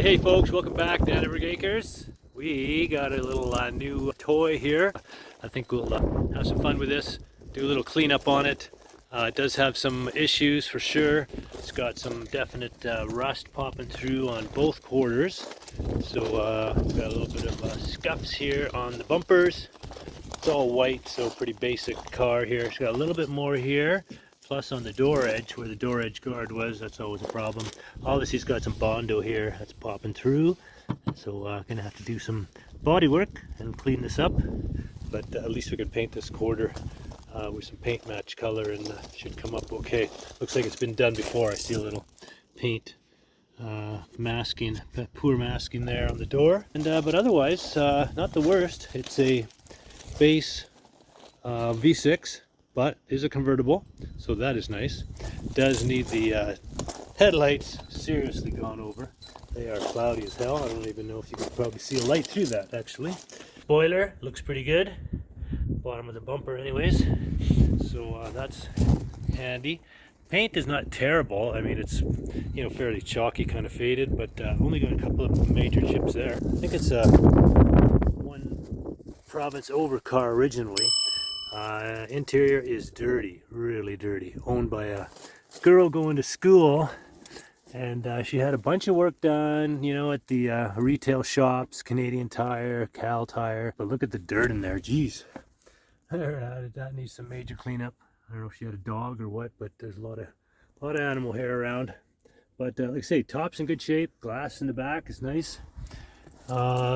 Hey folks, welcome back to Danneberg Acres. We got a little new toy here. I think we'll have some fun with this, do a little cleanup on it. It does have some issues for sure. It's got some definite rust popping through on both quarters. So we've got a little bit of scuffs here on the bumpers. It's all white, so pretty basic car here. It's got a little bit more here. Plus on the door edge, where the door edge guard was, that's always a problem. Obviously it's got some Bondo here that's popping through. So gonna have to do some body work and clean this up. But at least we can paint this quarter with some paint match color and should come up okay. Looks like it's been done before. I see a little paint masking, poor masking there on the door. And but otherwise, not the worst. It's a base V6. But is a convertible, so that is nice. Does need the headlights seriously gone over. They are cloudy as hell. I don't even know if you can probably see a light through that actually. Spoiler looks pretty good. Bottom of the bumper anyways. So that's handy. Paint is not terrible. I mean, it's, you know, fairly chalky, kind of faded, but only got a couple of major chips there. I think it's a one province over car originally. Interior is dirty, really dirty. Owned by a girl going to school, and she had a bunch of work done, you know, at the retail shops, Canadian Tire, Cal Tire. But look at the dirt in there, geez. That needs some major cleanup. I don't know if she had a dog or what, but there's a lot of animal hair around. But like I say, top's in good shape. Glass in the back is nice.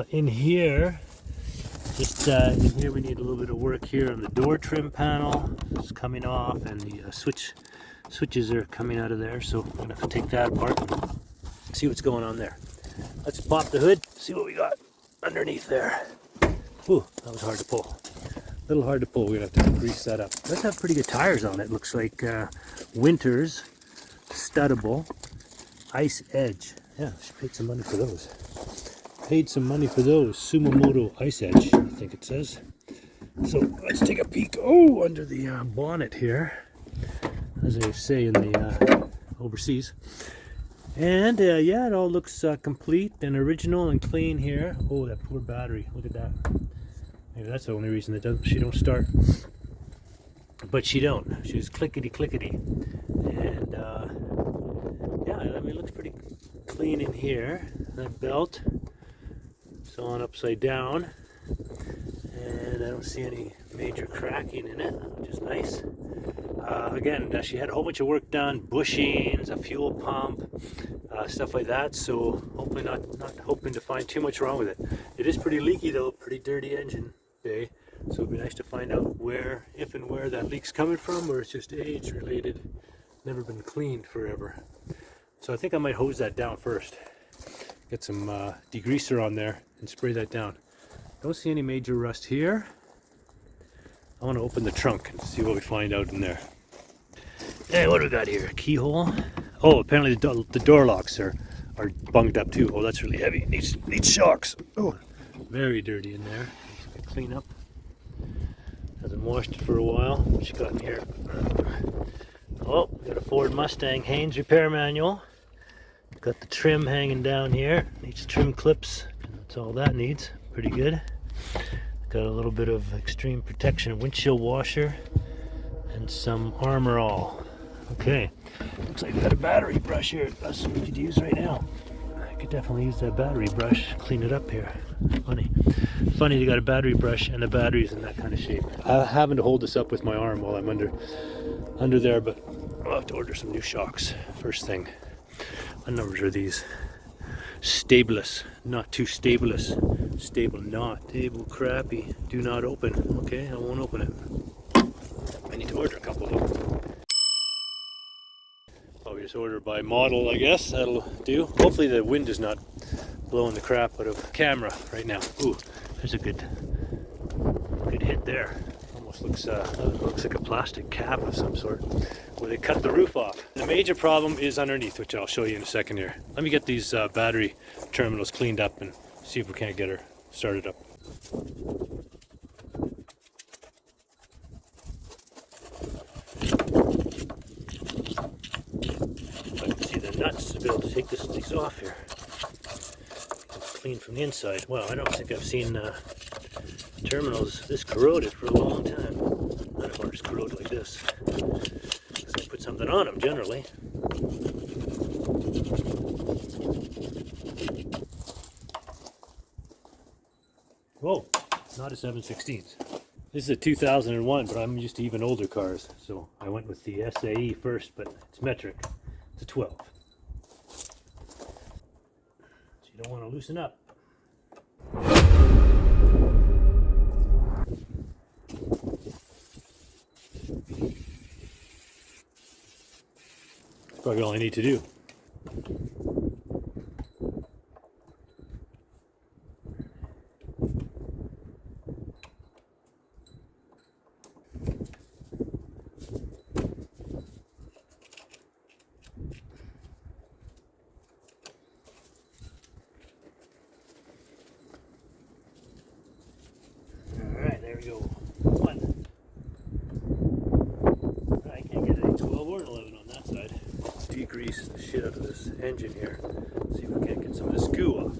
In here. Just in here we need a little bit of work here on the door trim panel. It's coming off, and the switches are coming out of there, so I'm going to have to take that apart and see what's going on there. Let's pop the hood, see what we got underneath there. Whew, that was hard to pull. A little hard to pull. We're going to have to grease that up. Let's have pretty good tires on it. Looks like Winters, Studdable, Ice Edge. Yeah, she paid some money for those. Paid some money for those. Sumomoto Ice Edge, I think it says. So let's take a peek. Oh, under the bonnet here, as they say in the overseas. And yeah, it all looks complete and original and clean here. Oh, that poor battery. Look at that. Maybe that's the only reason that she don't start. But she don't. She's clickety clickety. And yeah, I mean, it looks pretty clean in here. That belt. It's on upside down, and I don't see any major cracking in it, which is nice. Again, she had a whole bunch of work done, bushings, a fuel pump, stuff like that, so hopefully not hoping to find too much wrong with it. It is pretty leaky though, pretty dirty engine bay, so it'd be nice to find out where, if and where that leak's coming from, or it's just age related, never been cleaned forever. So I think I might hose that down first. Get some degreaser on there and spray that down. Don't see any major rust here. I want to open the trunk and see what we find out in there. Hey, what do we got here? Keyhole. Oh, apparently the door locks are bunged up too. Oh, that's really heavy. Needs shocks. Oh, very dirty in there. Needs to clean up. Hasn't washed it for a while. What you got in here? Oh, we got a Ford Mustang Haynes repair manual. Got the trim hanging down here. Needs trim clips. That's all that needs. Pretty good. Got a little bit of extreme protection windshield washer and some Armor All. Okay. Looks like we got a battery brush here. That's what we could use right now. I could definitely use that battery brush. Clean it up here. Funny you got a battery brush and the battery's in that kind of shape. I'm having to hold this up with my arm while I'm under there, but I'll have to order some new shocks first thing. What numbers are these? Stableless, not too stableless. Stable not. Stable crappy. Do not open. Okay, I won't open it. I need to order a couple of them. I'll just order by model, I guess. That'll do. Hopefully the wind is not blowing the crap out of the camera right now. Ooh, there's a good hit there. Almost looks like a plastic cap of some sort. Where they cut the roof off. The major problem is underneath, which I'll show you in a second here. Let me get these battery terminals cleaned up and see if we can't get her started up. I can see the nuts to be able to take these off here. clean from the inside. Wow, I don't think I've seen terminals this corroded for a long time. None of ours corrode like this. So I put something on them generally. Whoa, not a 7/16. This is a 2001, but I'm used to even older cars, so I went with the SAE first, but it's metric. It's a 12. So you don't want to loosen up. That's probably all I need to do. There we go. One. I can't get any 12 or an 11 on that side. Let's degrease the shit out of this engine here. See if we can't get some of this goo off.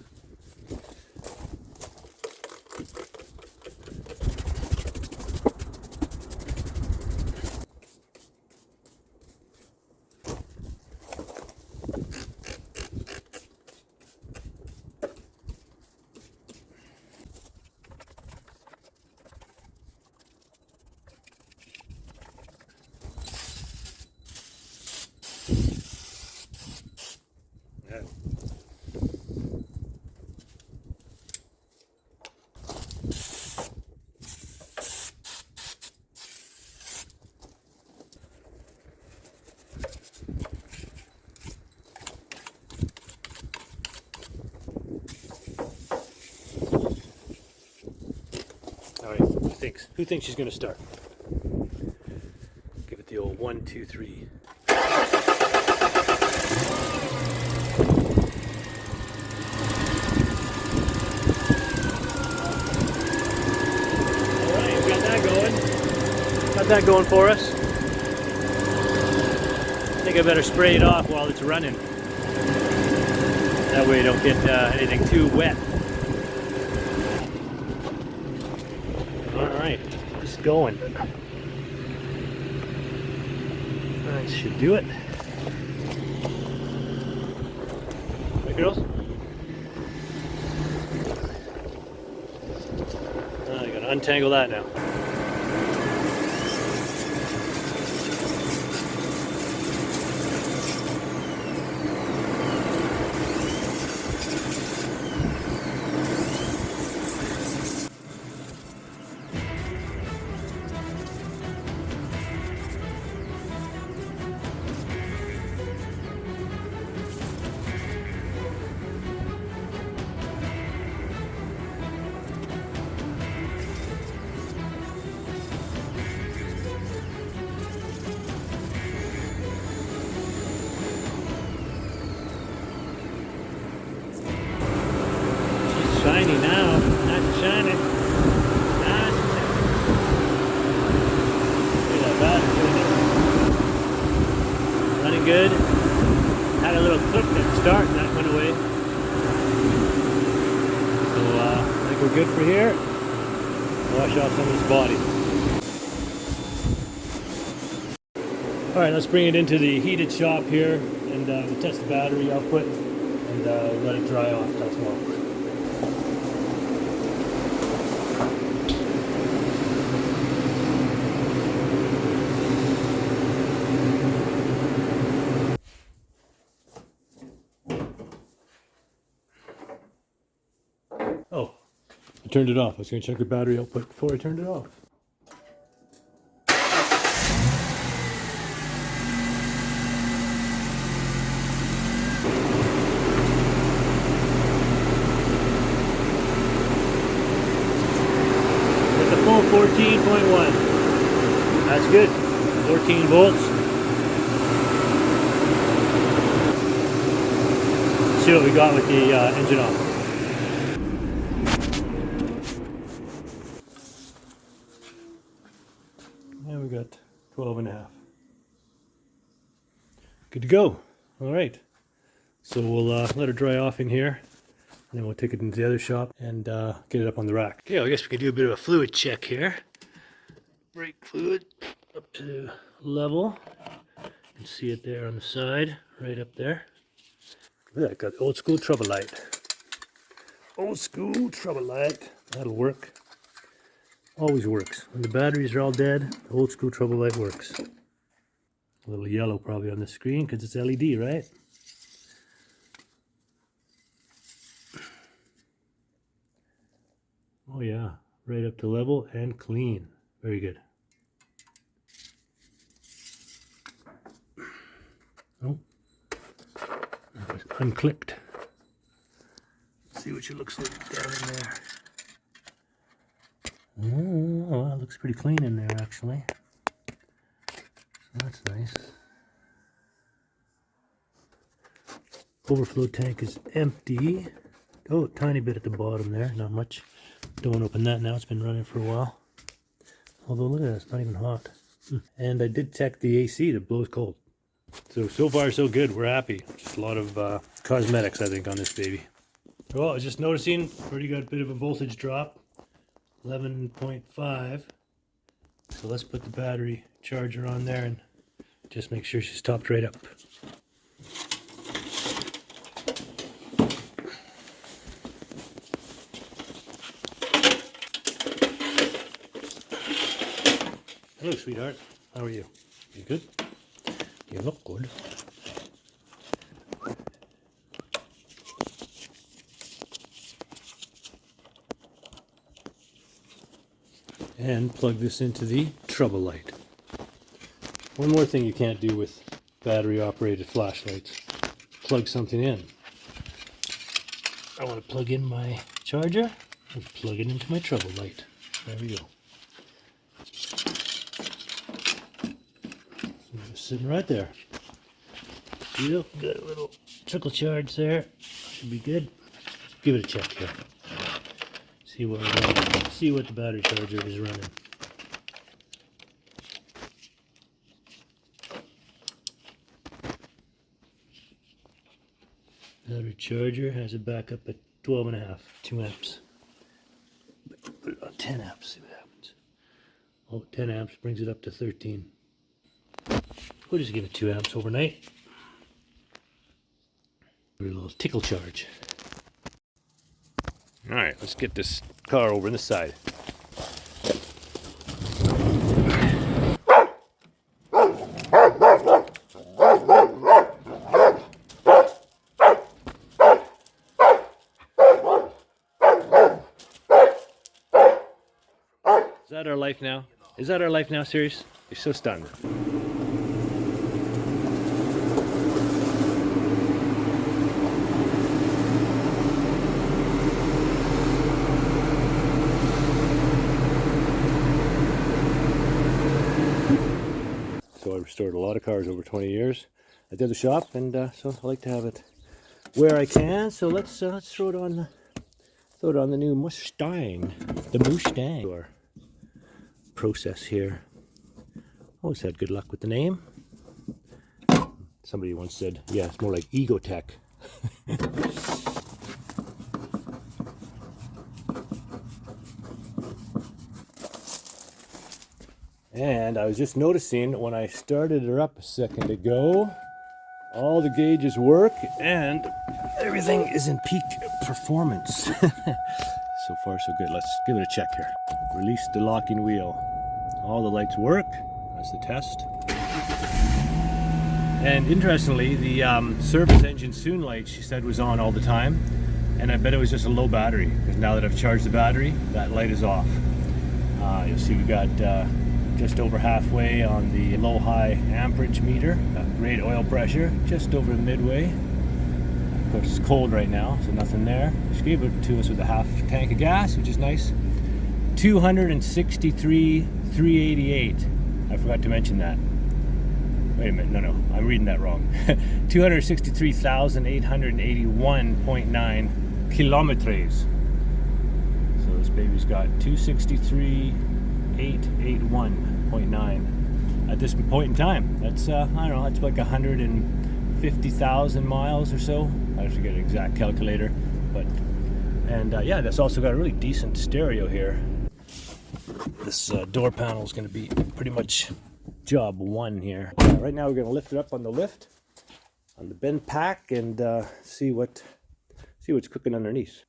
Alright, who thinks she's going to start? Give it the old 1, 2, 3. Alright, got that going. Got that going for us. I think I better spray it off while it's running. That way you don't get anything too wet. Alright, just going. That should do it. Right, girls? I gotta untangle that now. Shiny now, not shining. Nice. Look at that battery. Running good. Had a little clip at the start and that went away. So I think we're good for here. Wash off some of this body. Alright, let's bring it into the heated shop here and we'll test the battery output and let it dry off till tomorrow. Oh, I turned it off. I was going to check the battery output before I turned it off. With the full 14.1. That's good. 14 volts. Let's see what we got with the engine on. We got 12 and a half. Good to go. All right. So we'll let her dry off in here. And then we'll take it into the other shop and get it up on the rack. Okay, I guess we can do a bit of a fluid check here. Brake fluid up to level. You can see it there on the side, right up there. Look at that, got old school trouble light. Old school trouble light. That'll work. Always works. When the batteries are all dead, the old school trouble light works. A little yellow probably on the screen because it's LED, right? Oh yeah, right up to level and clean. Very good. Oh, that was unclicked. Let's see what it looks like down in there. Oh, that looks pretty clean in there actually. That's nice. Overflow tank is empty. Oh, tiny bit at the bottom there, not much. Don't want to open that now, it's been running for a while. Although look at that, it's not even hot. And I did check the AC, that blows cold. So far so good, we're happy. Just a lot of cosmetics I think on this baby. Well, I was just noticing, already got a bit of a voltage drop. 11.5. So let's put the battery charger on there and just make sure she's topped right up. Hello, sweetheart. How are you? You good? You look good. And plug this into the trouble light. One more thing you can't do with battery operated flashlights. Plug something in. I want to plug in my charger and plug it into my trouble light. There we go. Sitting right there. Yep, got a little trickle charge there. Should be good. Give it a check here. See what the battery charger is running. Battery charger has a backup at 12.5, 2 amps. Put it on 10 amps, see what happens. Oh, 10 amps brings it up to 13. We'll just give it 2 amps overnight. A little tickle charge. Alright, let's get this car over on this side. Is that our life now? Is that our life now, serious? You're so stunned. So I restored a lot of cars over 20 years at the other shop, and so I like to have it where I can. So let's throw it on the new Mustang, the Mustang. Our process here. Always had good luck with the name. Somebody once said, "Yeah, it's more like Ego Tech." And I was just noticing when I started her up a second ago, all the gauges work and everything is in peak performance. So far so good. Let's give it a check here. Release the locking wheel. All the lights work. That's the test. And interestingly, the service engine soon light, she said, was on all the time. And I bet it was just a low battery, because now that I've charged the battery, that light is off. You'll see we got just over halfway on the low-high amperage meter. Great oil pressure, just over midway. Of course, it's cold right now, so nothing there. She gave it to us with a half tank of gas, which is nice. 263,388. I forgot to mention that. Wait a minute, no, I'm reading that wrong. 263,881.9 kilometers. So this baby's got 263,881.9 at this point in time. That's I don't know, that's like 150,000 miles or so. I have to get an exact calculator, but And yeah, that's also got a really decent stereo here. This door panel is going to be pretty much job one here. Right now we're going to lift it up on the lift, on the bend pack, and see what's cooking underneath.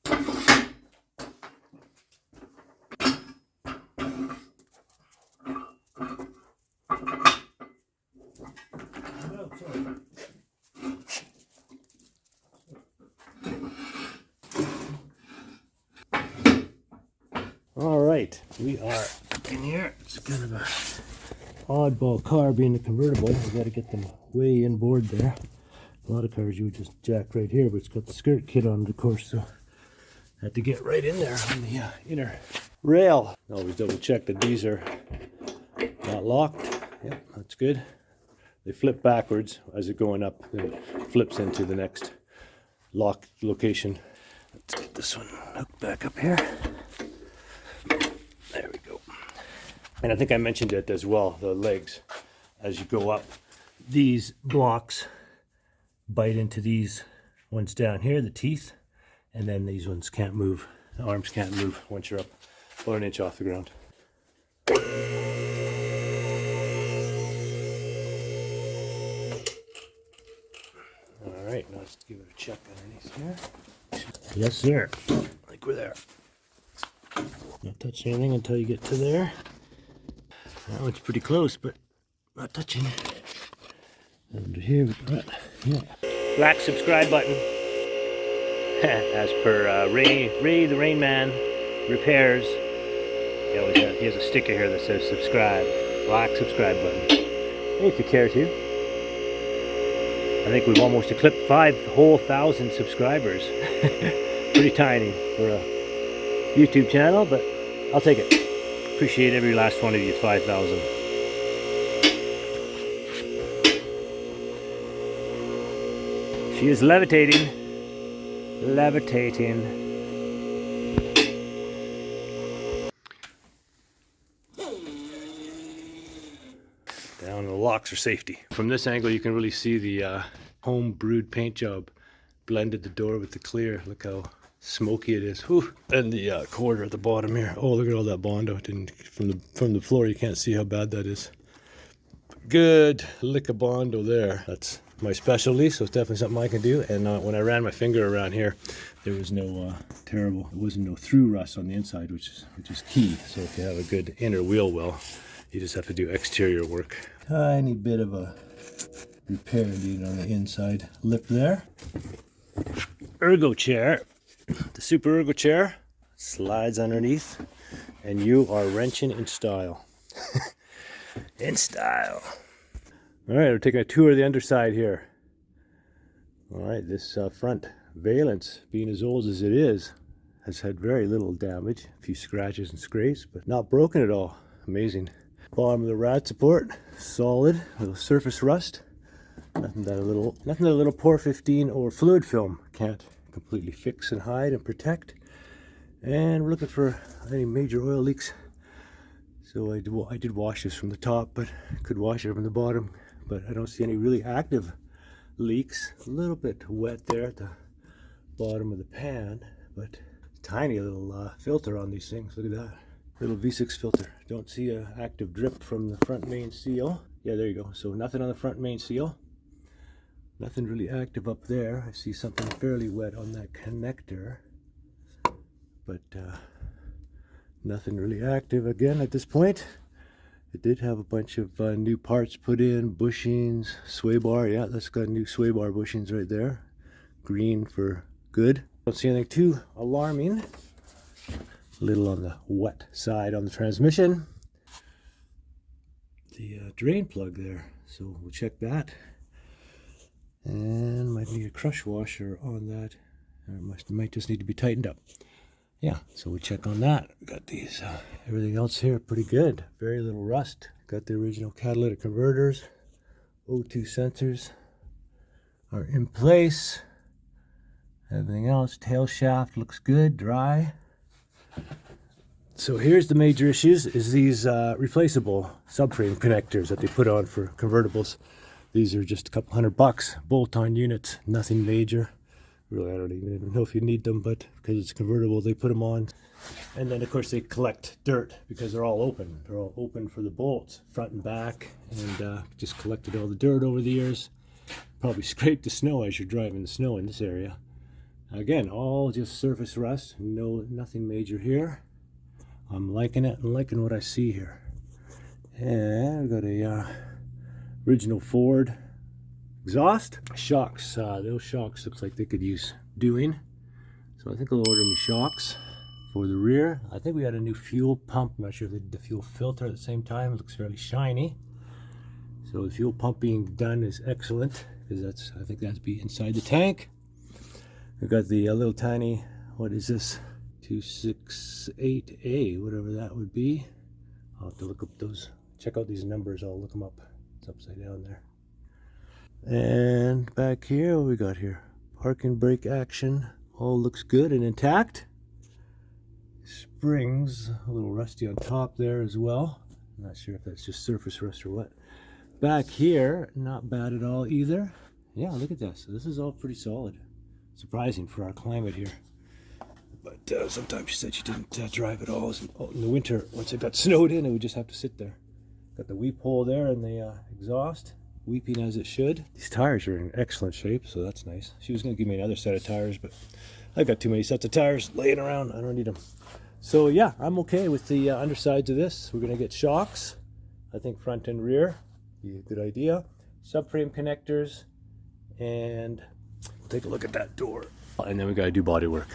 All right, we are in here. It's kind of a oddball car being a convertible. We got to get them way inboard there. A lot of cars you would just jack right here, but it's got the skirt kit on it, of course, so I had to get right in there on the inner rail. Always double check that these are not locked. Yep, that's good. They flip backwards as they're going up, then it flips into the next lock location. Let's get this one hooked back up here. There we go. And I think I mentioned it as well, the legs. As you go up, these blocks bite into these ones down here, the teeth, and then these ones can't move. The arms can't move once you're up about an inch off the ground. All right, now let's give it a check underneath here. Yes, sir. I think we're there. Not touch anything until you get to there. That one's pretty close, but not touching. Under here, yeah. Black subscribe button. As per Ray the Rain Man repairs. He has a sticker here that says subscribe. Black subscribe button. If you care to. I think we've almost eclipsed 5,000 subscribers. Pretty tiny for a YouTube channel, but I'll take it. Appreciate every last one of you, 5,000. She is levitating. Levitating. Down the locks for safety. From this angle you can really see the home brewed paint job. Blended the door with the clear. Look how smoky it is. Whew. And the quarter at the bottom here. Oh, look at all that Bondo. From the floor you can't see how bad that is. Good lick of Bondo there. That's my specialty, so it's definitely something I can do. And when I ran my finger around here, there was no there wasn't no through rust on the inside, which is key. So if you have a good inner wheel well, you just have to do exterior work. Tiny bit of a repair needed on the inside lip there. Ergo chair, the super ergo chair slides underneath, and you are wrenching in style. In style. All right, we're taking a tour of the underside here. All right, this front valance, being as old as it is, has had very little damage. A few scratches and scrapes, but not broken at all. Amazing. Bottom of the rad support, solid. Little surface rust. Nothing that a little Pour 15 or fluid film can't completely fix and hide and protect. And we're looking for any major oil leaks. So I did wash this from the top, but could wash it from the bottom. But I don't see any really active leaks. A little bit wet there at the bottom of the pan, but tiny little filter on these things. Look at that. Little V6 filter. Don't see an active drip from the front main seal. Yeah, there you go. So nothing on the front main seal. Nothing really active up there. I see something fairly wet on that connector. But nothing really active again at this point. It did have a bunch of new parts put in, bushings, sway bar. Yeah, that's got new sway bar bushings right there. Green for good. Don't see anything too alarming. A little on the wet side on the transmission. The drain plug there, so we'll check that. And might need a crush washer on that. It might just need to be tightened up. Yeah, so we check on that. We got these, everything else here pretty good. Very little rust. Got the original catalytic converters. O2 sensors are in place. Everything else, tail shaft looks good, dry. So here's the major issues, is these replaceable subframe connectors that they put on for convertibles. These are just a couple $100, bolt-on units, nothing major. Really, I don't even know if you need them, but because it's convertible, they put them on. And then, of course, they collect dirt because they're all open. They're all open for the bolts, front and back, and just collected all the dirt over the years. Probably scraped the snow as you're driving the snow in this area. Again, all just surface rust. Nothing major here. I'm liking it and liking what I see here. And I've got a original Ford exhaust. Shocks, those shocks looks like they could use doing. So I think I'll order me shocks for the rear. I think we had a new fuel pump. I'm not sure if they did the fuel filter at the same time. It looks fairly shiny. So the fuel pump being done is excellent, because I think that's be inside the tank. We've got the little tiny, what is this? 268A, whatever that would be. I'll have to look up those, check out these numbers. I'll look them up. It's upside down there. And back here, what we got here? Parking brake action. All looks good and intact. Springs, a little rusty on top there as well. I'm not sure if that's just surface rust or what. Back here, not bad at all either. Yeah, look at this. So this is all pretty solid. Surprising for our climate here. But sometimes she said she didn't drive at all. In the winter, once it got snowed in, it would just have to sit there. Got the weep hole there and the exhaust, weeping as it should. These tires are in excellent shape, so that's nice. She was going to give me another set of tires, but I've got too many sets of tires laying around. I don't need them. So yeah, I'm okay with the undersides of this. We're going to get shocks, I think front and rear. Be a good idea. Subframe connectors, and take a look at that door. And then we got to do body work.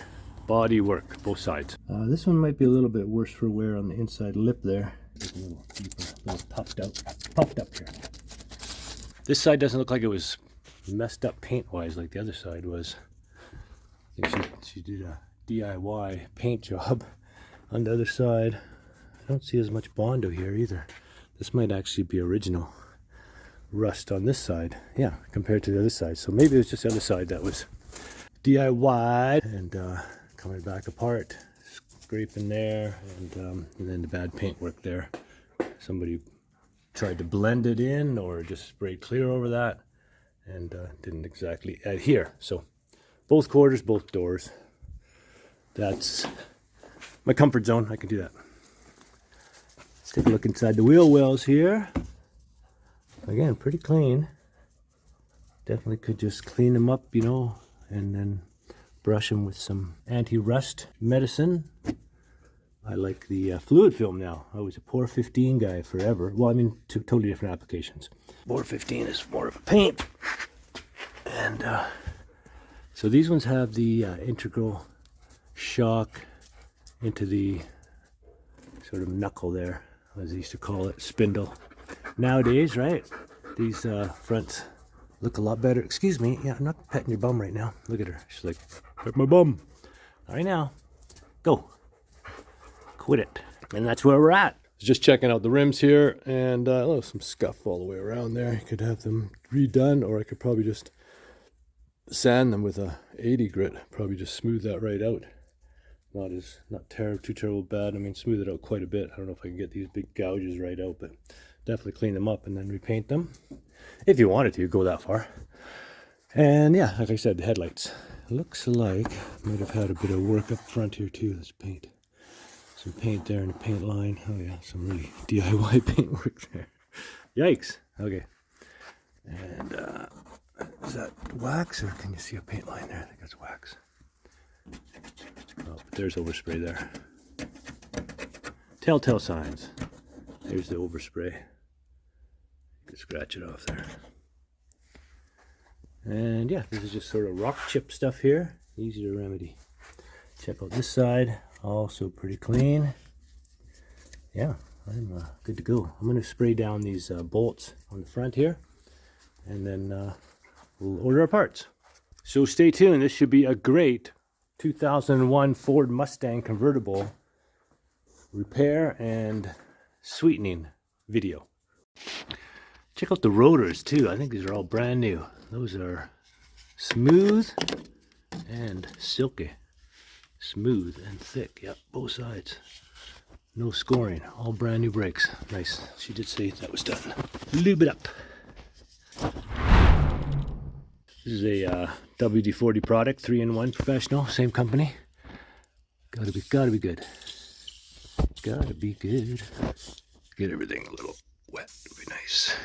Body work, both sides. This one might be a little bit worse for wear on the inside lip there. It's a little deeper, a little puffed up here. This side doesn't look like it was messed up paint-wise like the other side was. I think she did a DIY paint job. On the other side, I don't see as much Bondo here either. This might actually be original rust on this side, yeah, compared to the other side. So maybe it was just the other side that was DIY and coming back apart, scraping there, and then the bad paint work there. Somebody tried to blend it in or just sprayed clear over that and didn't exactly adhere. So both quarters, both doors. That's my comfort zone. I can do that. Let's take a look inside the wheel wells here. Again, pretty clean. Definitely could just clean them up, you know, and then brush them with some anti-rust medicine. I like the fluid film now. I was a Pour 15 guy forever. Well, I mean, two totally different applications. Pour 15 is more of a paint. And so these ones have the integral shock into the sort of knuckle there, as they used to call it, spindle. Nowadays, right, these fronts look a lot better. Excuse me, yeah, I'm not petting your bum right now. Look at her. She's like, pet my bum. All right now, go. Quit it. And that's where we're at. Just checking out the rims here, and some scuff all the way around there. You could have them redone, or I could probably just sand them with a 80 grit. Probably just smooth that right out. Not too terrible bad. I mean, smooth it out quite a bit. I don't know if I can get these big gouges right out, but definitely clean them up and then repaint them. If you wanted to, go that far. And yeah, like I said, the headlights. Looks like might have had a bit of work up front here too. Let's paint. Some paint there in the paint line. Oh yeah, some really DIY paint work there. Yikes. Okay. And is that wax, or can you see a paint line there? I think that's wax. Oh, but there's overspray there. Telltale signs. There's the overspray. You can scratch it off there. And yeah, this is just sort of rock chip stuff here. Easy to remedy. Check out this side. Also pretty clean. Yeah, I'm good to go. I'm going to spray down these bolts on the front here, and then we'll order our parts. So stay tuned. This should be a great 2001 Ford Mustang convertible repair and sweetening video. Check out the rotors too. I think these are all brand new. Those are smooth and silky. Smooth and thick. Yep, both sides. No scoring. All brand new brakes. Nice. She did say that was done. Lube it up. This This is a WD-40 product, 3-in-1 professional, same company. Gotta be good. Gotta be good. Get everything a little wet, would be nice.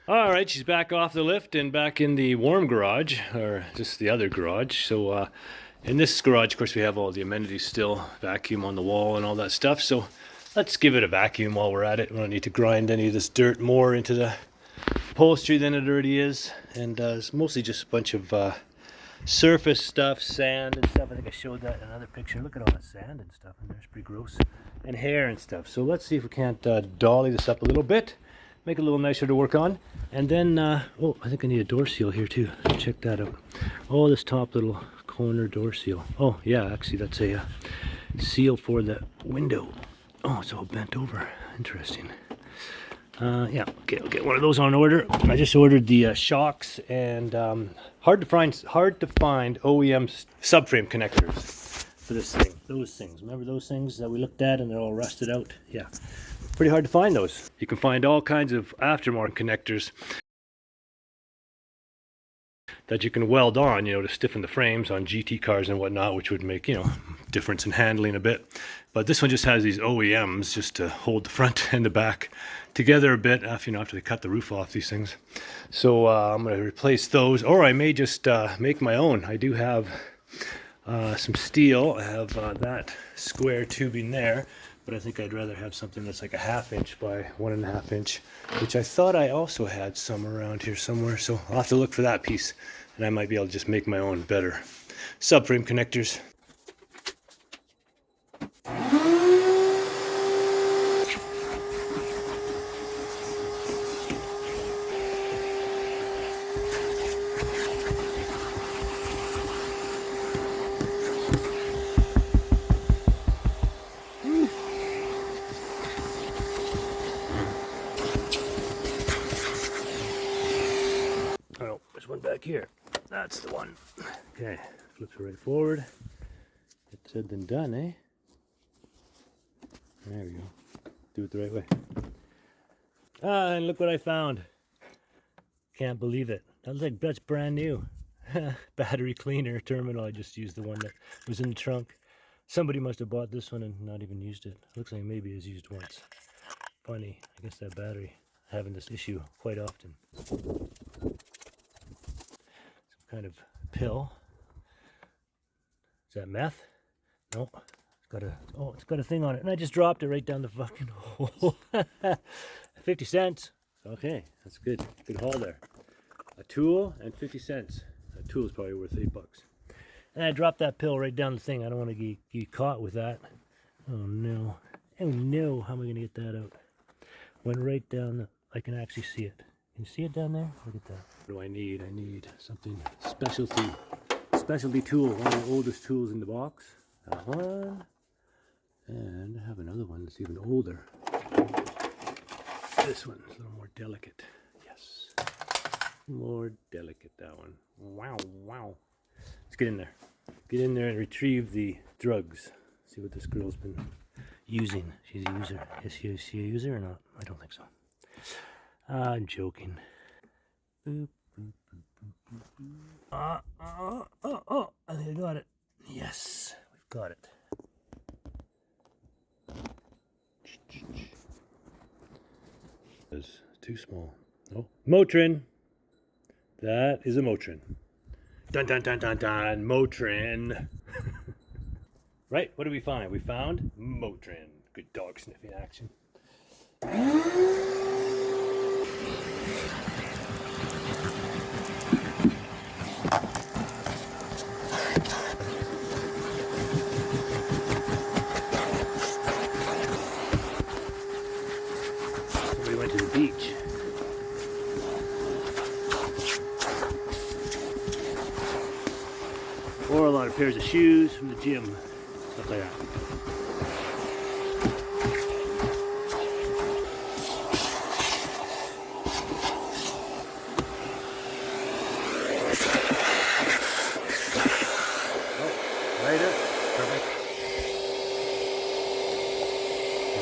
All right, she's back off the lift and back in the warm garage, or just the other garage. So in this garage, of course, we have all the amenities still, vacuum on the wall and all that stuff. So let's give it a vacuum while we're at it. We don't need to grind any of this dirt more into the upholstery than it already is. And it's mostly just a bunch of surface stuff, sand and stuff. I think I showed that in another picture. Look at all that sand and stuff in there. It's pretty gross. And hair and stuff. So let's see if we can't dolly this up a little bit. Make it a little nicer to work on. And then, oh, I think I need a door seal here too. Check that out. Oh, this top little corner door seal. Oh, yeah, actually that's a seal for the window. Oh, it's all bent over. Interesting. Yeah, okay, I'll get one of those on order. I just ordered the shocks and hard to find OEM subframe connectors for this thing. Those things. Remember those things that we looked at and they're all rusted out? Yeah. Pretty hard to find those. You can find all kinds of aftermarket connectors that you can weld on, you know, to stiffen the frames on GT cars and whatnot, which would make, you know, difference in handling a bit. But this one just has these OEMs just to hold the front and the back together a bit after, you know, after they cut the roof off these things. So I'm going to replace those, or I may just make my own. I do have some steel. I have that square tubing there. But I think I'd rather have something that's like a 1/2 inch by 1.5 inch, which I thought I also had some around here somewhere. So I'll have to look for that piece, and I might be able to just make my own better subframe connectors. Oh, there's one back here. That's the one. Okay, flips right forward. It said then done, eh? There we go. Do it the right way. Ah, and look what I found. Can't believe it. That's brand new. Battery cleaner terminal. I just used the one that was in the trunk. Somebody must have bought this one and not even used it. Looks like maybe it's used once. Funny. I guess that battery having this issue quite often. Kind of pill. Is that meth? Nope. It's got a thing on it, and I just dropped it right down the fucking hole. 50 cents. Okay, that's good. Good haul there. A tool and 50 cents. A tool is probably worth $8. And I dropped that pill right down the thing. I don't want to get caught with that. Oh no. Oh no. How am I going to get that out? Went right down. I can actually see it. Can you see it down there? Look at that. What do I need? I need something specialty tool. One of the oldest tools in the box. That one. And I have another one that's even older. This one's a little more delicate. Yes. More delicate, that one. Wow, wow. Let's get in there. Get in there and retrieve the drugs. See what this girl's been using. She's a user. Is she a user or not? I don't think so. I'm joking. Boop, boop, boop, boop, boop. I think I got it. Yes, we've got it. It's too small. Oh, Motrin. That is a Motrin. Dun dun dun dun dun. Motrin. Right? What did we find? We found Motrin. Good dog sniffing action. Somebody went to the beach. Or a lot of pairs of shoes from the gym. Stuff like that.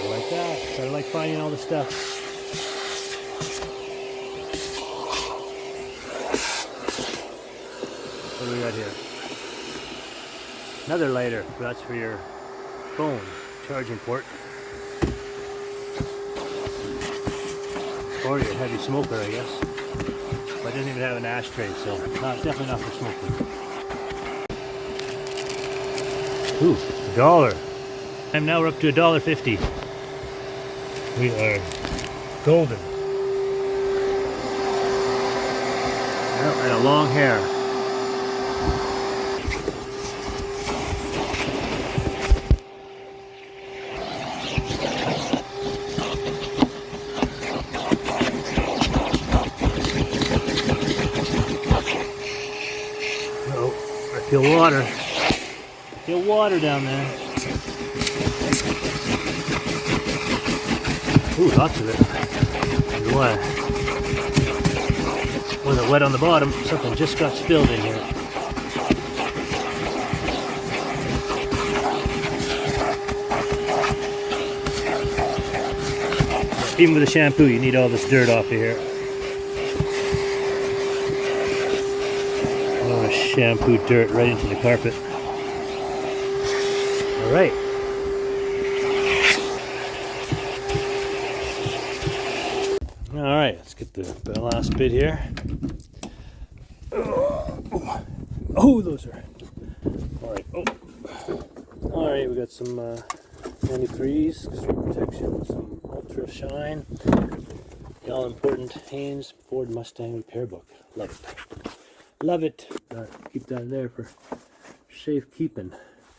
Like that. Gotta like finding all the stuff. got here? Another lighter. That's for your phone charging port. Or your heavy smoker, I guess. But it doesn't even have an ashtray, so definitely not for smoking. Ooh, $1. And now we're up to $1.50. We are golden. Oh, and a long hair. Oh, I feel water. I feel water down there. Ooh, lots of it. What? Was it wet on the bottom? Something just got spilled in here. Even with a shampoo, you need all this dirt off of here. I don't want to shampoo dirt right into the carpet. All right. All right, let's get the last bit here. Oh, those are. All right. Oh. All right, we got some 93s, screen protection, some ultra shine, the all important Haynes Ford Mustang repair book. Love it. Love it. Keep that in there for safe keeping.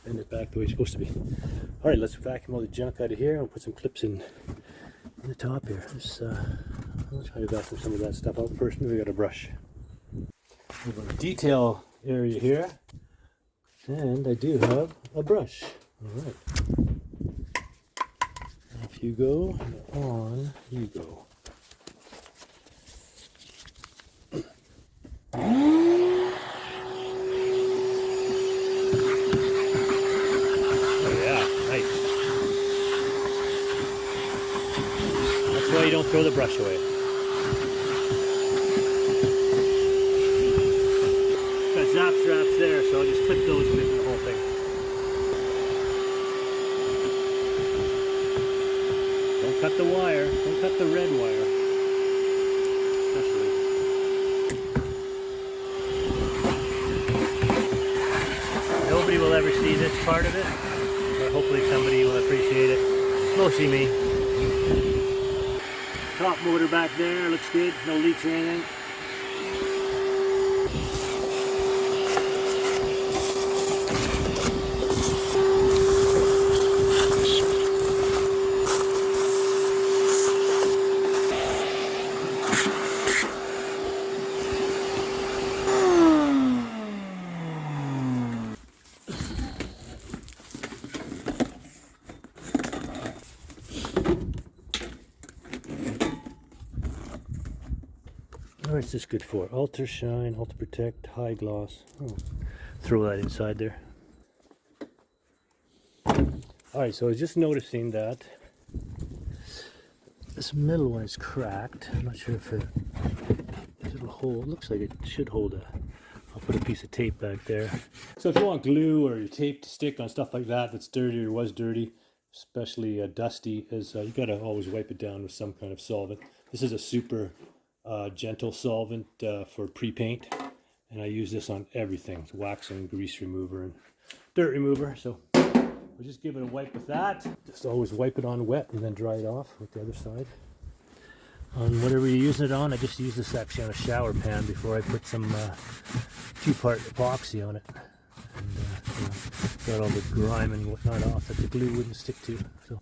Bend it back the way it's supposed to be. All right, let's vacuum all the junk out of here and put some clips in the top here. Let's try to vacuum some of that stuff out first. Maybe we got a brush. We have a detail area here, and I do have a brush. All right. Off you go, and on you go. You don't throw the brush away. Got zap straps there, so I'll just clip those and the whole thing. Don't cut the wire. Don't cut the red wire. Especially. Nobody will ever see this part of it, but hopefully somebody will appreciate it. Mostly me. Top motor back there, looks good, no leaks or anything. What's this good for? Ultra Shine, Ultra Protect, High Gloss. Oh, throw that inside there. Alright, so I was just noticing that this middle one is cracked. I'm not sure if it'll hold. Looks like it should hold I'll put a piece of tape back there. So if you want glue or your tape to stick on stuff like that that's dirty or was dirty, especially dusty, you gotta always wipe it down with some kind of solvent. This is a super gentle solvent for pre-paint, and I use this on everything. It's wax and grease remover and dirt remover. So we'll just give it a wipe with that. Just always wipe it on wet and then dry it off with the other side. On whatever you're using it on, I just use this actually on a shower pan before I put some 2-part epoxy on it. And got all the grime and whatnot off that the glue wouldn't stick to. So.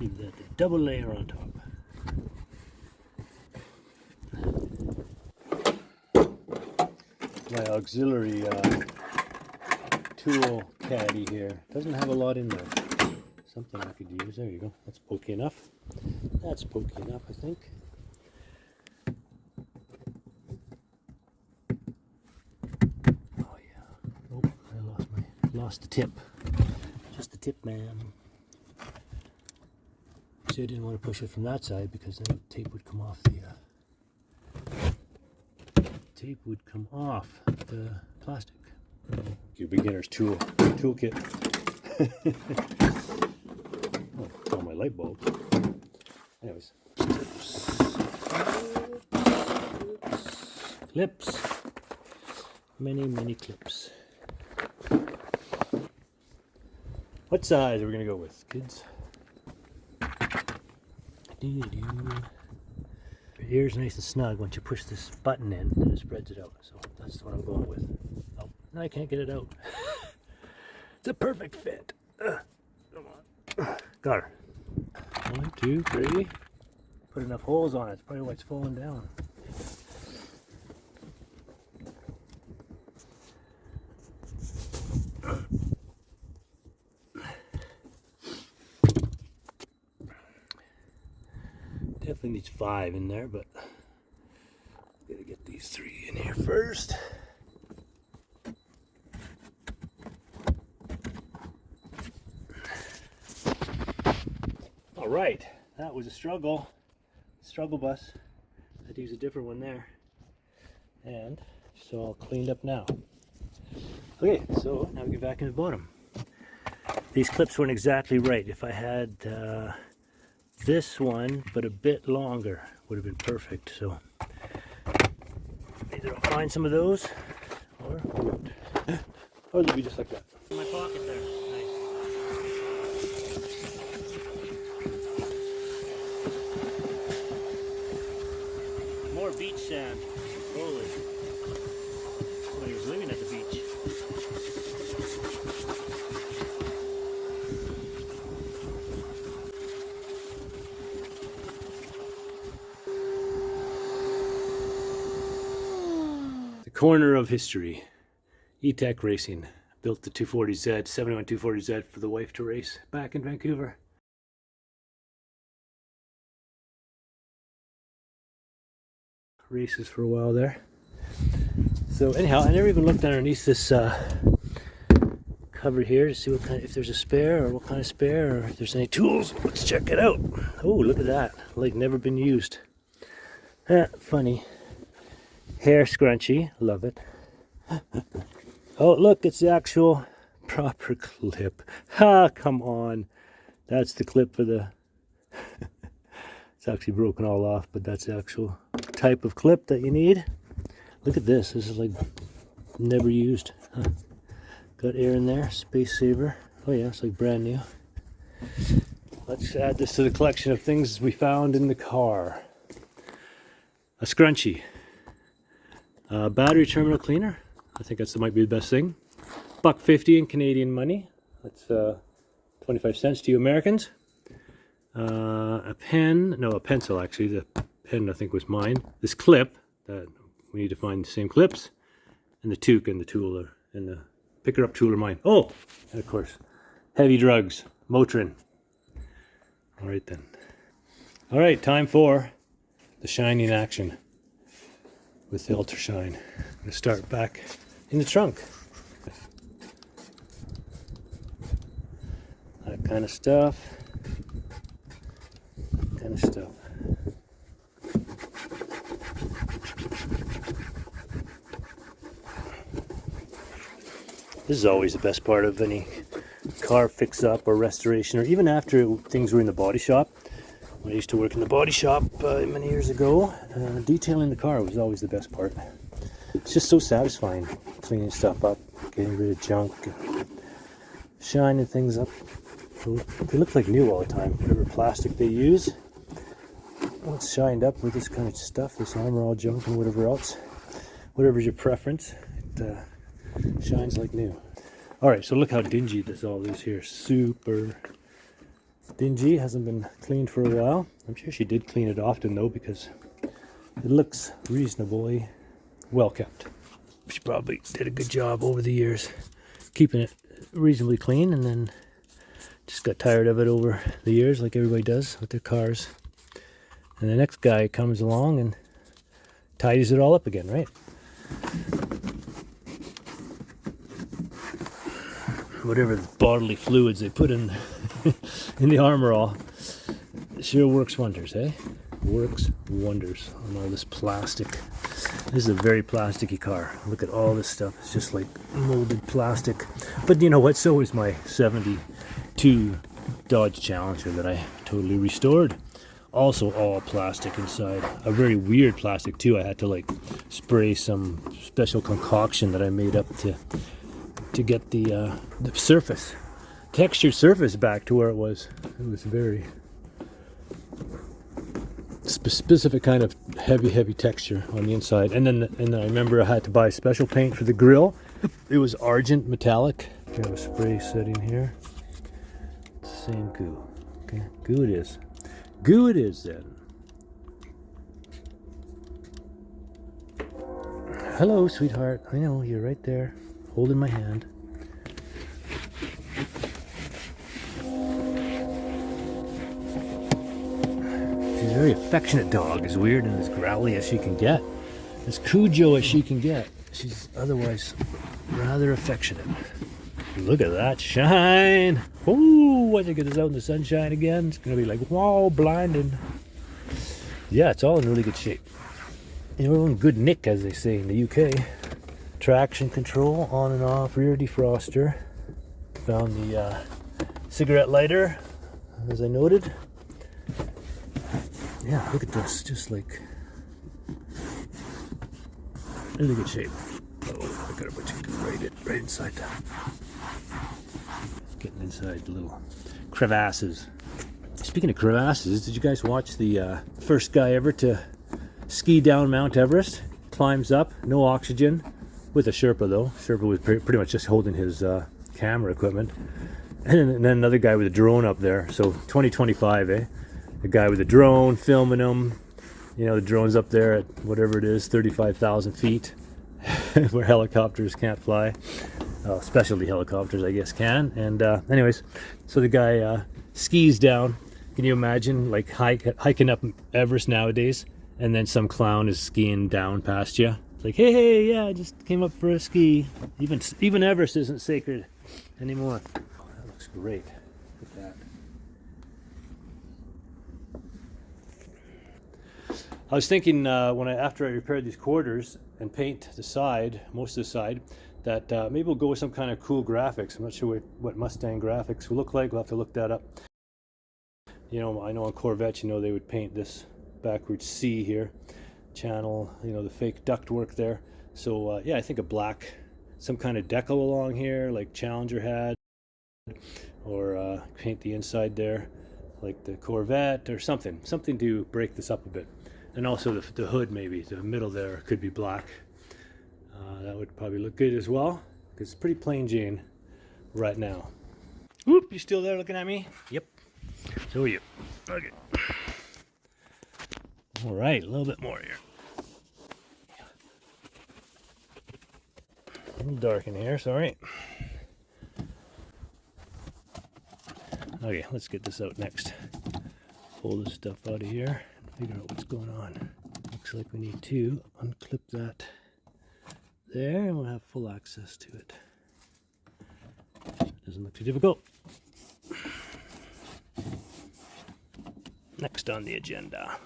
Give that a double layer on top. My auxiliary tool caddy here doesn't have a lot in there. Something I could use. There you go. That's pokey enough. That's pokey enough, I think. Oh yeah. Oh, I lost the tip. Just the tip, man. See, I didn't want to push it from that side because then the tape would come off the plastic. Your beginner's toolkit. Oh, it's on my light bulb. Anyways, clips. Many clips. What size are we gonna go with, kids? Your ear's nice and snug. Once you push this button in, then it spreads it out. So that's what I'm going with. Oh, no, I can't get it out. It's a perfect fit. Come on. Got her. 1, 2, 3. Put enough holes on it. That's probably why it's falling down. Definitely needs 5 in there, but gotta get these 3 in here first. All right, that was a struggle bus. I had to use a different one there, and it's all cleaned up now. Okay, so now we get back in the bottom. These clips weren't exactly right. If I had this one, but a bit longer, would have been perfect. So either I'll find some of those, or I won't. Or they'll be just like that. In my pocket there. Nice. More beach sand. Holy. Somebody was living at the beach. Corner of history. E-Tech Racing built the 240Z, 71 240Z for the wife to race back in Vancouver. Races for a while there. So anyhow, I never even looked underneath this cover here to see what kind, if there's a spare or what kind of spare, or if there's any tools. Let's check it out. Oh, look at that. Like never been used. Funny. Hair scrunchie, love it. Oh, look, it's the actual proper clip. Ha, come on. That's the clip for the... It's actually broken all off, but that's the actual type of clip that you need. Look at this. This is like never used. Huh. Got air in there, space saver. Oh yeah, it's like brand new. Let's add this to the collection of things we found in the car. A scrunchie. Battery terminal cleaner. I think that might be the best thing. $1.50 in Canadian money. That's 25 cents to you Americans. A pen, no, a pencil actually. The pen I think was mine. This clip, that we need to find the same clips. And the toque and the tool are, and the picker up tool are mine. Oh, and of course, heavy drugs, Motrin. All right then. All right, time for the shining action. With the Ultra Shine. I'm going to start back in the trunk. That kind of stuff. This is always the best part of any car fix-up or restoration, or even after things were in the body shop. When I used to work in the body shop many years ago, detailing the car was always the best part. It's just so satisfying, cleaning stuff up, getting rid of junk, and shining things up. They look like new all the time, whatever plastic they use. Once shined up with this kind of stuff, this armor all junk and whatever else, whatever's your preference, it shines like new. Alright, so look how dingy this all is here. Super dingy, hasn't been cleaned for a while. I'm sure she did clean it often though, because it looks reasonably well kept. She probably did a good job over the years keeping it reasonably clean, and then just got tired of it over the years, like everybody does with their cars. And the next guy comes along and tidies it all up again, right? whatever bodily fluids they put in in the armor all. It sure works wonders, eh? Works wonders on all this plastic. This is a very plasticky car. Look at all this stuff. It's just like molded plastic. But you know what? So is my 72 Dodge Challenger that I totally restored. Also all plastic inside. A very weird plastic too. I had to like spray some special concoction that I made up to get the surface, textured surface back to where it was. It was very specific kind of heavy texture on the inside. And then I remember I had to buy special paint for the grill. It was argent metallic. We have a spray setting here. It's the same goo. Okay, goo it is. Goo it is then. Hello, sweetheart. I know you're right there, holding my hand. She's a very affectionate dog, as weird and as growly as she can get. As Cujo as she can get. She's otherwise rather affectionate. Look at that shine. Oh, once I get this out in the sunshine again, it's going to be like, wow, blinding. Yeah, it's all in really good shape. You know, in good nick, as they say in the UK. Traction control, on and off, rear defroster. Found the cigarette lighter, as I noted. Yeah, look at this, just like really good shape. Oh, I got a bunch of right inside that. Getting inside the little crevasses. Speaking of crevasses, did you guys watch the first guy ever to ski down Mount Everest? Climbs up, no oxygen, with a Sherpa though. Sherpa was pretty much just holding his camera equipment. And then another guy with a drone up there. So 2025, eh? The guy with a drone filming him. You know, the drone's up there at whatever it is, 35,000 feet, where helicopters can't fly. Specialty helicopters, I guess, can. And anyways, so the guy skis down. Can you imagine, like, hiking up Everest nowadays, and then some clown is skiing down past you? It's like, hey, yeah, I just came up for a ski. Even Everest isn't sacred anymore. Oh, that looks great. Look at that. I was thinking after I repaired these quarters and paint the side, most of the side, that maybe we'll go with some kind of cool graphics. I'm not sure what Mustang graphics will look like. We'll have to look that up. You know, I know on Corvettes, you know, they would paint this backwards C here, channel, you know, the fake ductwork there. So yeah, I think a black, some kind of decal along here, like Challenger had, or paint the inside there, like the Corvette, or something to break this up a bit. And also the hood, maybe the middle there could be black. That would probably look good as well, because it's pretty plain Jane right now. Whoop, you still there looking at me? Yep. So are you. Okay. All right, a little bit more here. A little dark in here, sorry. Okay, let's get this out next. Pull this stuff out of here and figure out what's going on. Looks like we need to unclip that there, and we'll have full access to it. Doesn't look too difficult. Next on the agenda.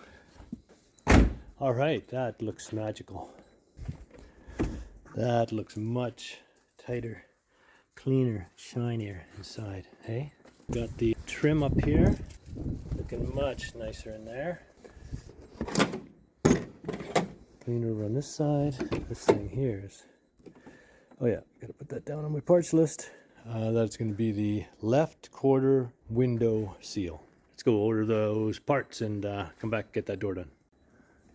All right, that looks magical. That looks much tighter, cleaner, shinier inside. Hey, got the trim up here, looking much nicer in there. Cleaner over on this side. This thing here is, oh yeah, gotta put that down on my parts list. That's going to be the left quarter window seal. Let's go order those parts and come back and get that door done.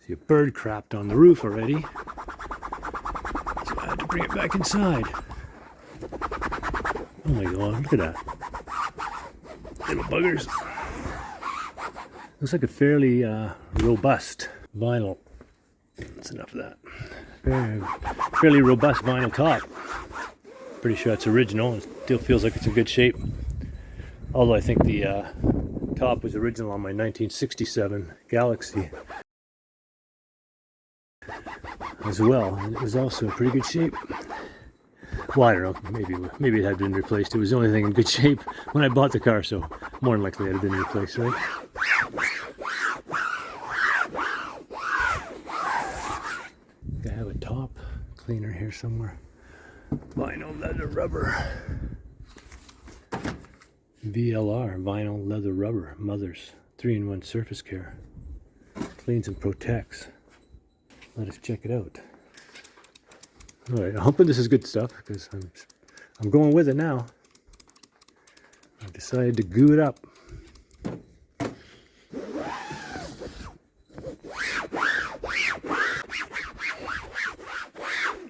See a bird crapped on the roof already, so I had to bring it back inside. Oh my god, look at that. Little buggers. Looks like a fairly robust vinyl. That's enough of that. Fairly robust vinyl top. Pretty sure it's original. It still feels like it's in good shape. Although I think the top was original on my 1967 Galaxy as well. And it was also in pretty good shape. Well, I don't know. Maybe it had been replaced. It was the only thing in good shape when I bought the car, so more than likely it had been replaced, right? I have a top cleaner here somewhere. Vinyl leather rubber. VLR, vinyl leather rubber, Mothers, 3-in-1 surface care. Cleans and protects. Let us check it out. Alright, I'm hoping this is good stuff because I'm going with it now. I decided to goo it up.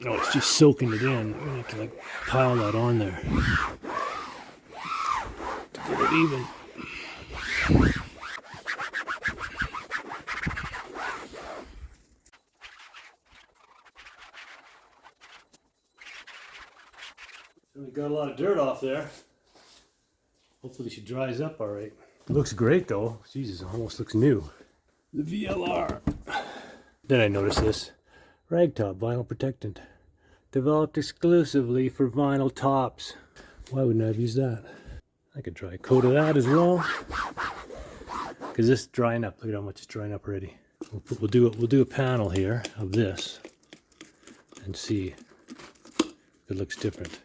Oh, it's just soaking it in. I'm gonna have to like pile that on there to get it even. So we got a lot of dirt off there. Hopefully she dries up all right. It looks great though. Jesus, it almost looks new. The VLR. Then I noticed this. Ragtop vinyl protectant. Developed exclusively for vinyl tops. Why wouldn't I have used that? I could try a coat of that as well. Because this is drying up. Look at how much it's drying up already. We'll do a panel here of this and see if it looks different.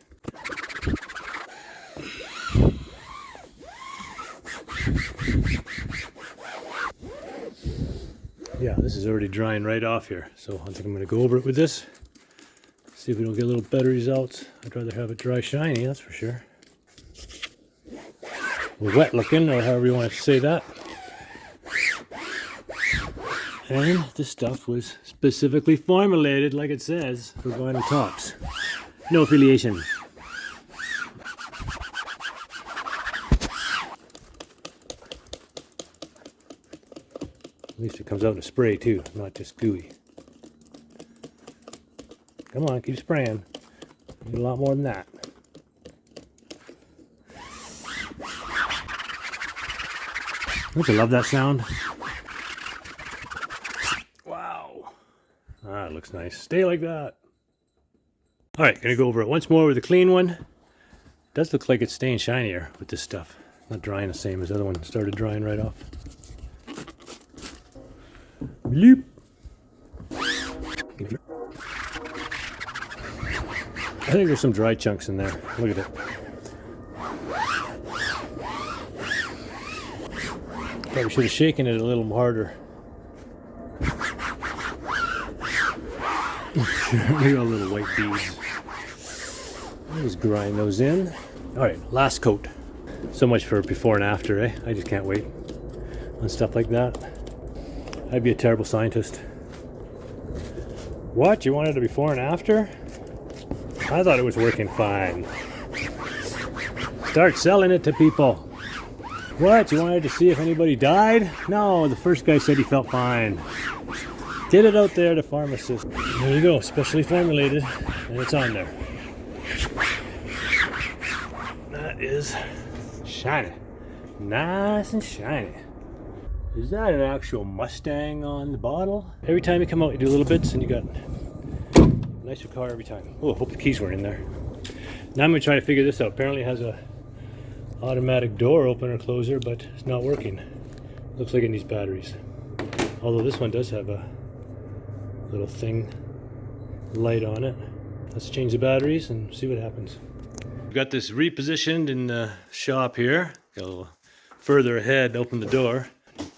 Yeah, this is already drying right off here. So I think I'm going to go over it with this. See if we don't get a little better results. I'd rather have it dry shiny, that's for sure. Or wet looking, or however you want to say that. And this stuff was specifically formulated, like it says, for vinyl tops. No affiliation. At least it comes out in a spray too, not just gooey. Come on, keep spraying. Need a lot more than that. Don't you love that sound? Wow. Ah, it looks nice. Stay like that. Alright, gonna go over it once more with a clean one. It does look like it's staying shinier with this stuff. Not drying the same as the other one. Started drying right off. Bloop. I think there's some dry chunks in there. Look at it. Probably should have shaken it a little harder. Look at all the little white beads. Just grind those in. Alright, last coat. So much for before and after, eh? I just can't wait on stuff like that. I'd be a terrible scientist. What? You wanted a before and after? I thought it was working fine. Start selling it to people. What? You wanted to see if anybody died? No, the first guy said he felt fine. Get it out there to pharmacists. There you go, specially formulated, and it's on there. That is shiny. Nice and shiny. Is that an actual Mustang on the bottle? Every time you come out, you do little bits, and you got a nicer car every time. Oh, I hope the keys weren't in there. Now I'm going to try to figure this out. Apparently it has a automatic door opener closer, but it's not working. Looks like it needs batteries. Although this one does have a little thing, light on it. Let's change the batteries and see what happens. We've got this repositioned in the shop here. Got a little further ahead, open the door.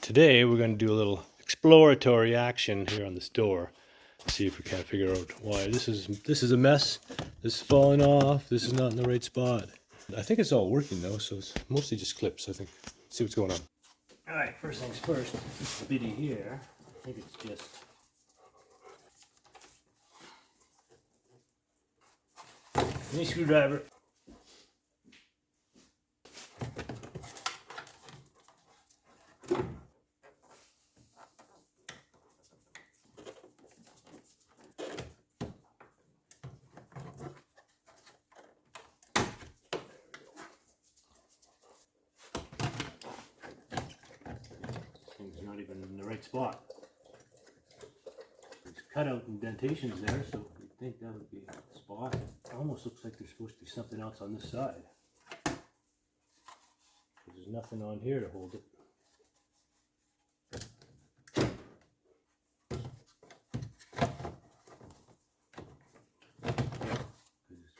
Today we're going to do a little exploratory action here on this door. See if we can't figure out why. This is a mess. This is falling off. This is not in the right spot. I think it's all working though, so it's mostly just clips, I think. Let's see what's going on. Alright, first things first. This bitty here, I think it's just mini screwdriver. Thing's not even in the right spot. There's cutout indentations there, so you'd think that would be a spot. Almost looks like there's supposed to be something else on this side. There's nothing on here to hold it. It's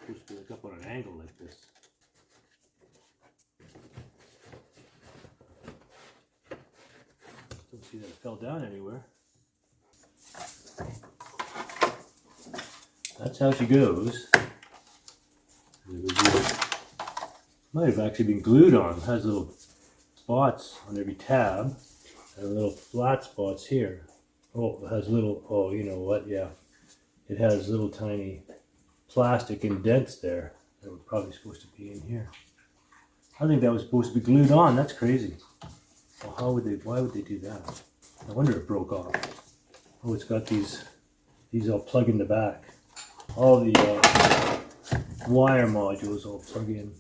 supposed to be like up on an angle like this. Don't see that it fell down anywhere. That's how she goes. Might have actually been glued on. It has little spots on every tab and little flat spots here. Oh, it has little, oh, you know what, yeah. It has little tiny plastic indents there that were probably supposed to be in here. I think that was supposed to be glued on. That's crazy. Well, why would they do that? I wonder if it broke off. Oh, it's got these all plug in the back. All the wire modules all plug in.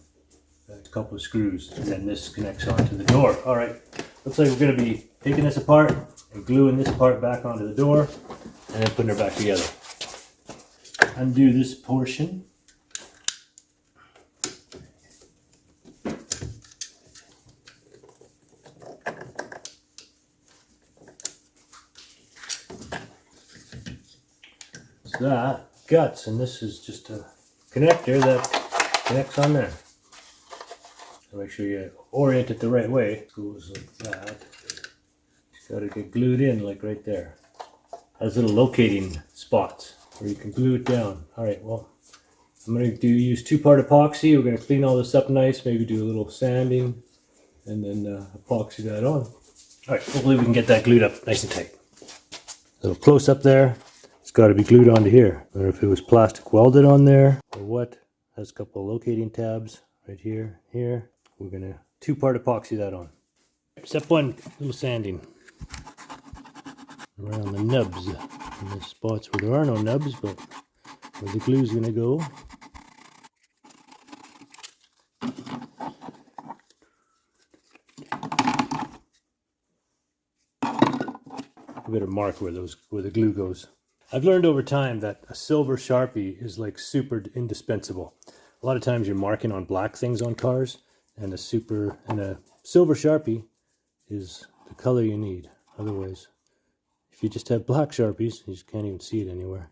A couple of screws, and then this connects onto the door. All right, looks like we're going to be taking this apart and gluing this part back onto the door, and then putting her back together. Undo this portion. So that guts, and this is just a connector that connects on there. So make sure you orient it the right way. It goes like that. Just got to get glued in like right there. Has little locating spots where you can glue it down. All right, well, I'm going to use 2-part epoxy. We're going to clean all this up nice, maybe do a little sanding, and then epoxy that on. All right, hopefully we can get that glued up nice and tight. A little close up there. It's got to be glued onto here. I don't know if it was plastic welded on there or what. Has a couple of locating tabs right here, here. We're going to 2-part epoxy that on. Step 1, little sanding around the nubs and the spots where there are no nubs, but where the glue is going to go. I better mark where the glue goes. I've learned over time that a silver Sharpie is like super indispensable. A lot of times you're marking on black things on cars, and a silver Sharpie is the color you need. Otherwise, if you just have black Sharpies, you just can't even see it anywhere.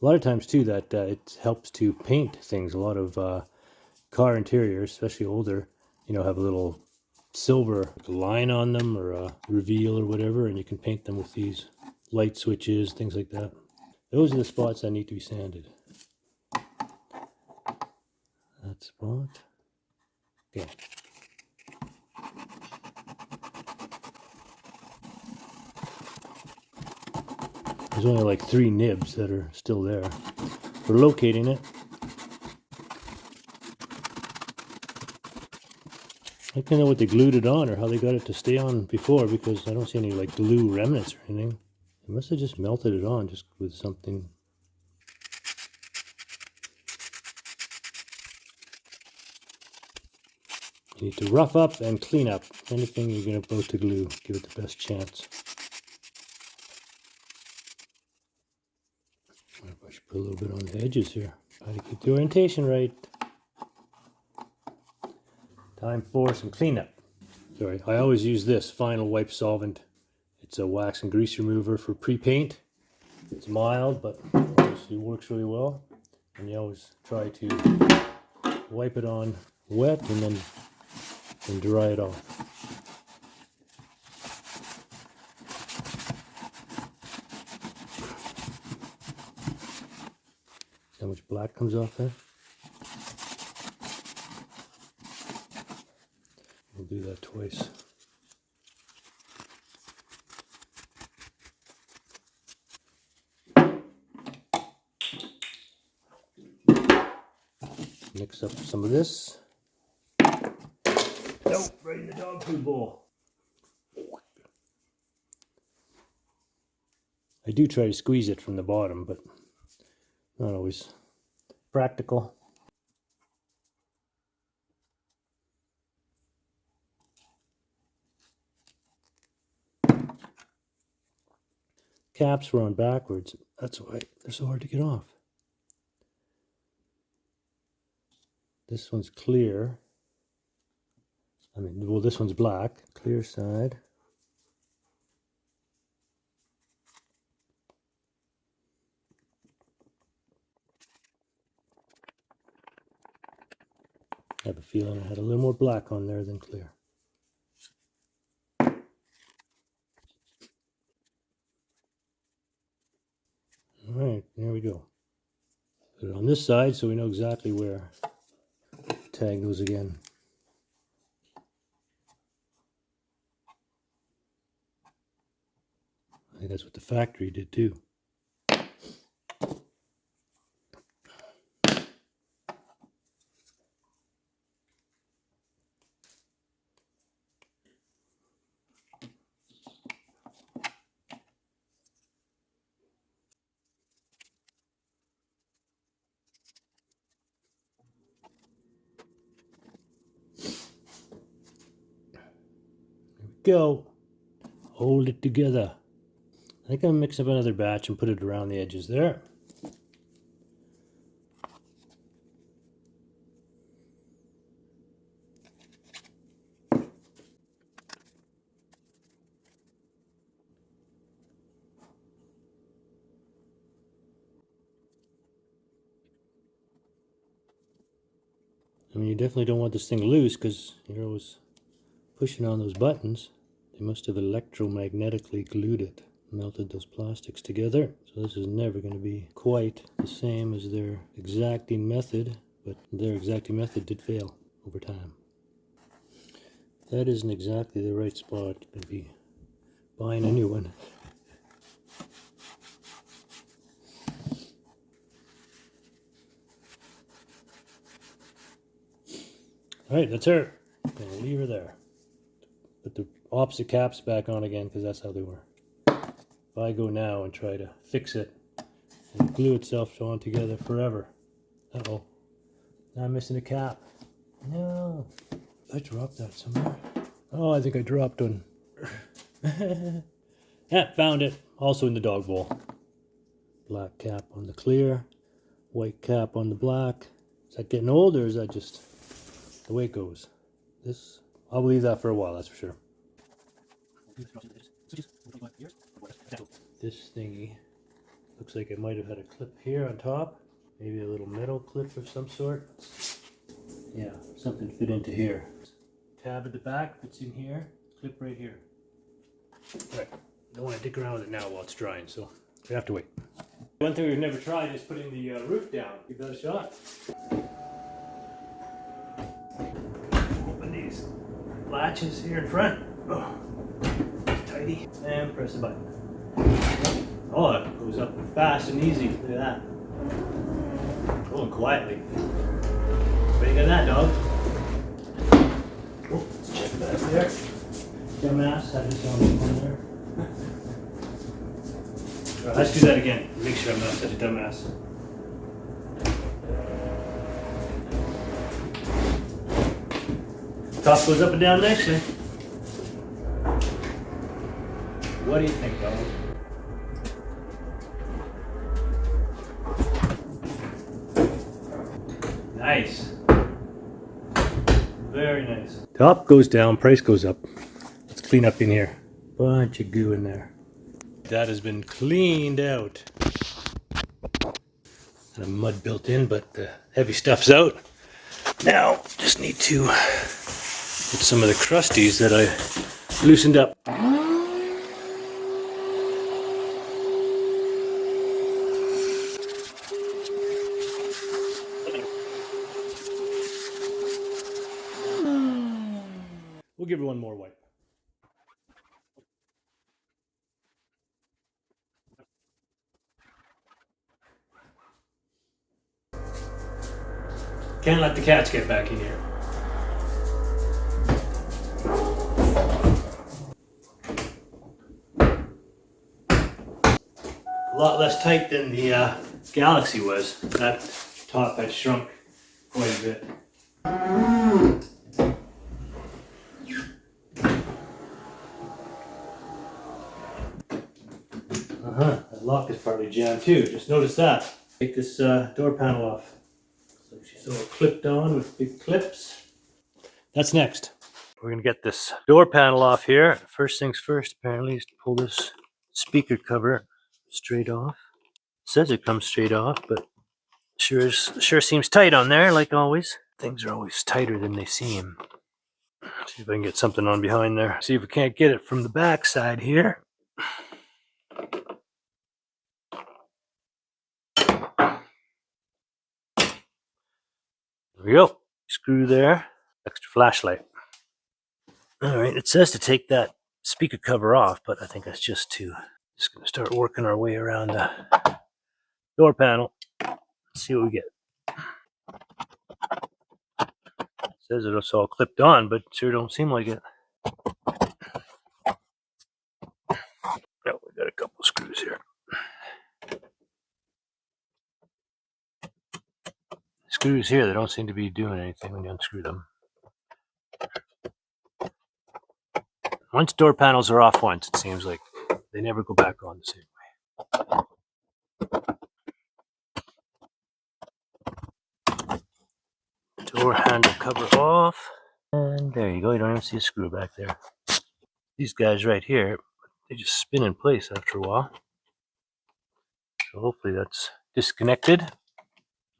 A lot of times too that it helps to paint things. A lot of car interiors, especially older, have a little silver line on them or a reveal or whatever, and you can paint them with these light switches, things like that. Those are the spots that need to be sanded. That spot. Okay. There's only like 3 nibs that are still there. For locating it, I don't know what they glued it on or how they got it to stay on before, because I don't see any like glue remnants or anything. They must have just melted it on just with something. You need to rough up and clean up anything you're going to put to glue. Give it the best chance. I should put a little bit on the edges here. Try to keep the orientation right. Time for some cleanup. Sorry, I always use this Final Wipe Solvent. It's a wax and grease remover for pre-paint. It's mild, but obviously works really well. And you always try to wipe it on wet and then dry it off. See how much black comes off there? We'll do that twice. Mix up some of this. Nope, right in the dog food bowl. I do try to squeeze it from the bottom, but not always practical. Caps were on backwards. That's why they're so hard to get off. This one's clear. I mean, well, this one's black. Clear side. I have a feeling I had a little more black on there than clear. All right, there we go. Put it on this side so we know exactly where the tag goes again. I think that's what the factory did too. Go. Hold it together. I think I'll mix up another batch and put it around the edges there. I mean, you definitely don't want this thing loose because you're always pushing on those buttons. They must have electromagnetically glued it, melted those plastics together. So this is never going to be quite the same as their exacting method, but their exacting method did fail over time. That isn't exactly the right spot to be buying a new one. Alright, that's her. Gonna leave her there. Put the opposite caps back on again because that's how they were. If I go now and try to fix it and glue itself on together forever. Uh-oh. Now I'm missing a cap. No. I dropped that somewhere. Oh, I think I dropped one. Yeah, found it. Also in the dog bowl. Black cap on the clear. White cap on the black. Is that getting old or is that just the way it goes? This, I'll leave that for a while, that's for sure. This thingy looks like it might have had a clip here on top. Maybe a little metal clip of some sort. Yeah, something fit into here. Tab at the back fits in here. Clip right here. Right. Don't want to dick around with it now while it's drying, so we have to wait. One thing we've never tried is putting the roof down. Give that a shot. Open these latches here in front. Oh, it's tidy. And press the button. Oh, it goes up fast and easy. Look at that. Going quietly. What do you got that, dog? Oh, let's check that there. Dumbass had this on there. Right, let's do that again. Make sure I'm not such a dumbass. Top goes up and down nicely. What do you think, dog? Nice. Very nice. Top goes down, price goes up. Let's clean up in here. Bunch of goo in there. That has been cleaned out. And a mud built in, but the heavy stuff's out. Now, just need to get some of the crusties that I loosened up. We'll give her one more wipe. Can't let the cats get back in here. A lot less tight than the Galaxy was. That top had shrunk quite a bit. That lock is partly jammed too. Just notice that. Take this door panel off. So She's all clipped on with big clips. That's next. We're gonna get this door panel off here. First things first, apparently, is to pull this speaker cover straight off. It says it comes straight off, but sure seems tight on there, like always. Things are always tighter than they seem. See if I can get something on behind there. See if we can't get it from the back side here. There we go. Screw there. Extra flashlight. All right, it says to take that speaker cover off, but I think that's just gonna start working our way around the door panel. See what we get. It says it's all clipped on, but sure don't seem like it. No, we got a couple screws here. Screws here, they don't seem to be doing anything when you unscrew them. Once door panels are off once, it seems like they never go back on the same way. Door handle cover off. And there you go, you don't even see a screw back there. These guys right here, they just spin in place after a while. So hopefully that's disconnected.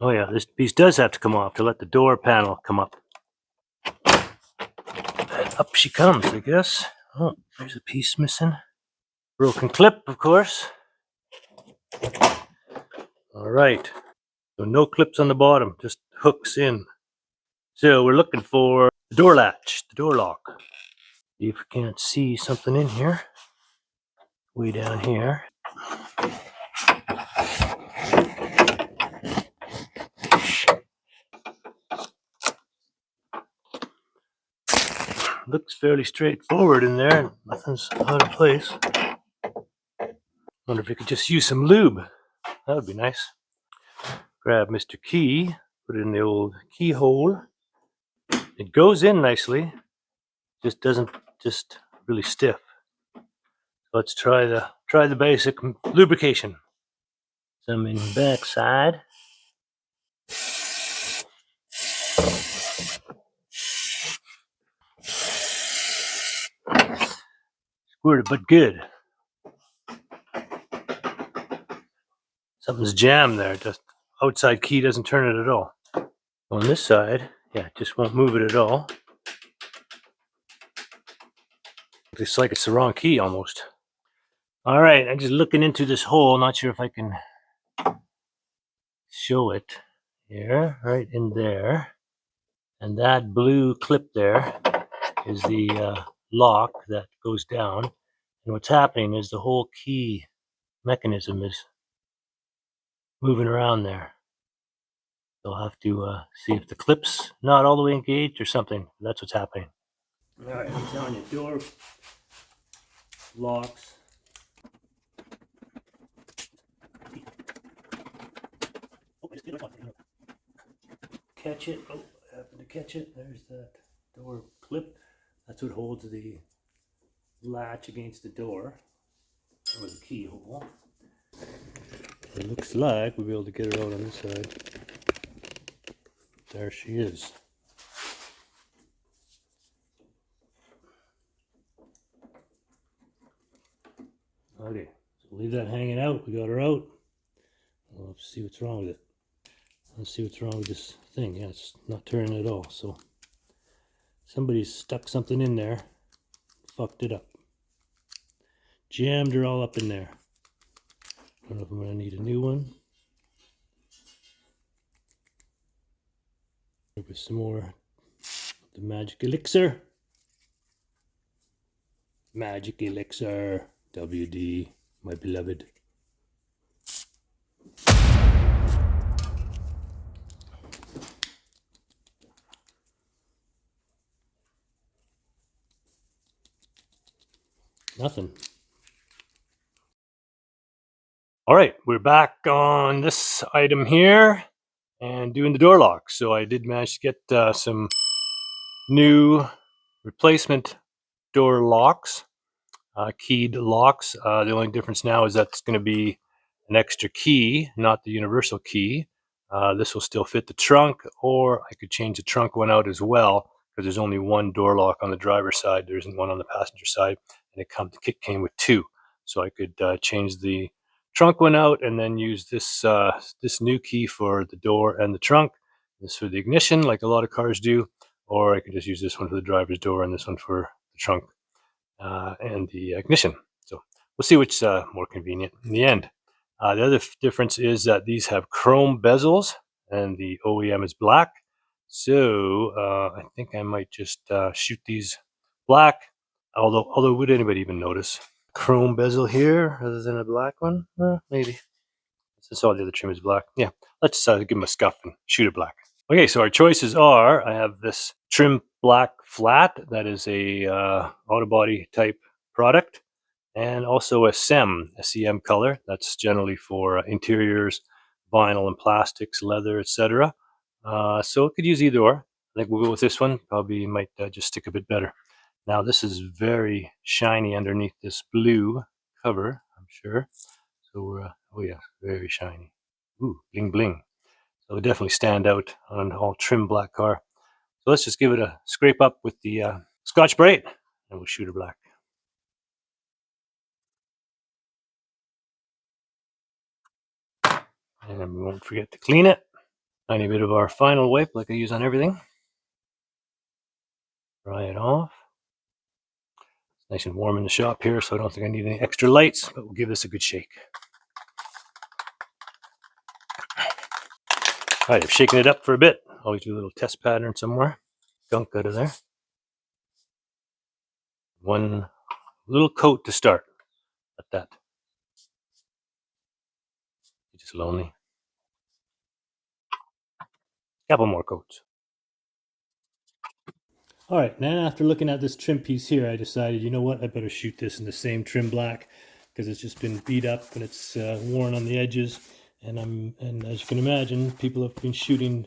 Oh yeah, this piece does have to come off to let the door panel come up. And up she comes, I guess. Oh, there's a piece missing. Broken clip, of course. All right, so no clips on the bottom, just hooks in. So we're looking for the door latch, the door lock. See if we can't see something in here. Way down here. Looks fairly straightforward in there. Nothing's out of place. Wonder if we could just use some lube. That would be nice. Grab Mr. Key, put it in the old keyhole. It goes in nicely, just doesn't really stiff. Let's try the basic lubrication. Some in the back side. Squirted, but good. Something's jammed there. Just outside key doesn't turn it at all. On this side, yeah, just won't move it at all. Looks like it's the wrong key almost. All right, I'm just looking into this hole. Not sure if I can show it here, right in there. And that blue clip there is the lock that goes down. And what's happening is the whole key mechanism is moving around there. They'll have to see if the clip's not all the way engaged or something. That's what's happening. All right, I'm telling you, door locks. Catch it. Oh, I happened to catch it. There's that door clip. That's what holds the latch against the door, or the keyhole. It looks like we'll be able to get her out on this side. There she is. Okay, so leave that hanging out. We got her out. We'll have to see what's wrong with it. Let's see what's wrong with this thing. Yeah, it's not turning at all. So somebody's stuck something in there, fucked it up, jammed her all up in there. I don't know if I'm gonna need a new one. With some more of the magic elixir. Magic elixir, WD, my beloved. Nothing. All right, we're back on this item here and doing the door lock. So I did manage to get some new replacement door locks, keyed locks. The only difference now is that's going to be an extra key, not the universal key. This will still fit the trunk, or I could change the trunk one out as well, because there's only one door lock on the driver's side. There isn't one on the passenger side, and the kit came with two. So I could change the trunk one out and then use this new key for the door and the trunk. This for the ignition, like a lot of cars do, or I could just use this one for the driver's door and this one for the trunk and the ignition. So we'll see which's more convenient in the end. The other difference is that these have chrome bezels and the OEM is black. So I think I might just shoot these black. Although would anybody even notice? Chrome bezel here rather than a black one? Maybe. Since all the other trim is black. Yeah, let's give them a scuff and shoot it black. Okay, so our choices are, I have this trim black flat that is a auto body type product, and also a SEM color that's generally for interiors, vinyl and plastics, leather, etc. So it could use either or. I think we'll go with this one. Probably might just stick a bit better. Now this is very shiny underneath this blue cover, I'm sure. So oh yeah, very shiny. Ooh, bling bling. So it would definitely stand out on an all trim black car. So let's just give it a scrape up with the Scotch-Brite and we'll shoot her black. And we won't forget to clean it. Tiny bit of our final wipe like I use on everything. Dry it off. It's nice and warm in the shop here, so I don't think I need any extra lights, but we'll give this a good shake. All right, I've shaken it up for a bit. Always do a little test pattern somewhere. Gunk out of there. One little coat to start. Like that. You're just lonely. Couple more coats. All right, now after looking at this trim piece here, I decided, you know what, I better shoot this in the same trim black because it's just been beat up and it's worn on the edges. And as you can imagine, people have been shooting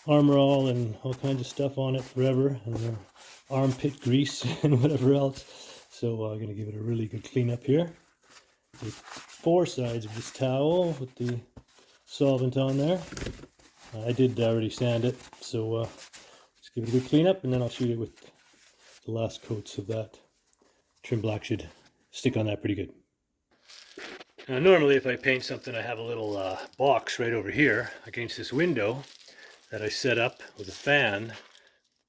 Armor All and all kinds of stuff on it forever, and their armpit grease and whatever else. So I'm gonna give it a really good cleanup here. Take 4 sides of this towel with the solvent on there. I did already sand it, so just give it a good cleanup, and then I'll shoot it with the last coats of that trim black. Should stick on that pretty good. Now, normally if I paint something, I have a little box right over here against this window that I set up with a fan.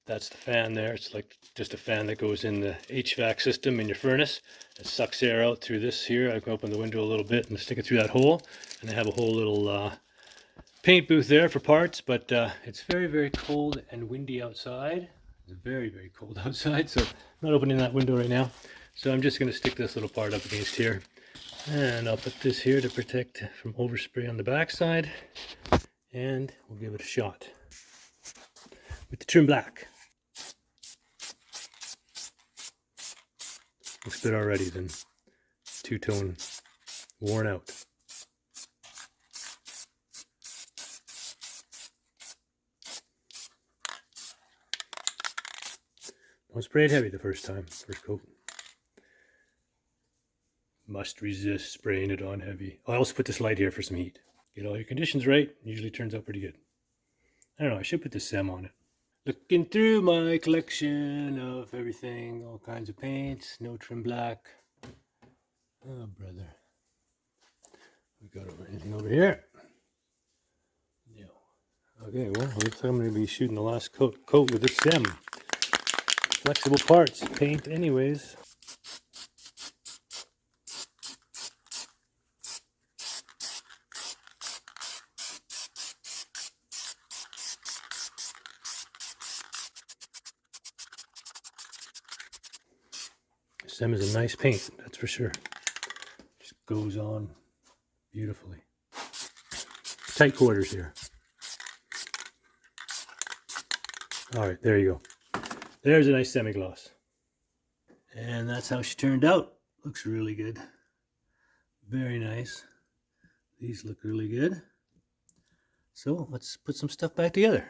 That's the fan there. It's like just a fan that goes in the HVAC system in your furnace. It sucks air out through this here. I can open the window a little bit and stick it through that hole, and I have a whole little paint booth there for parts. But it's very, very cold and windy outside. It's very, very cold outside, so I'm not opening that window right now. So I'm just going to stick this little part up against here, and I'll put this here to protect from overspray on the back side, and we'll give it a shot with the trim black. Looks better already than two-tone worn out. Don't spray it heavy the first time, first coat. Must resist spraying it on heavy. I also put this light here for some heat. Get all your conditions right, usually turns out pretty good. I don't know, I should put the SEM on it. Looking through my collection of everything, all kinds of paints, no trim black. Oh, brother. We got anything over here? No. Okay, well, looks like I'm going to be shooting the last coat with this SEM. Flexible parts, paint anyways. SEM is a nice paint, that's for sure. Just goes on beautifully. Tight quarters here. All right, there you go. There's a nice semi-gloss. And that's how she turned out. Looks really good. Very nice. These look really good. So let's put some stuff back together.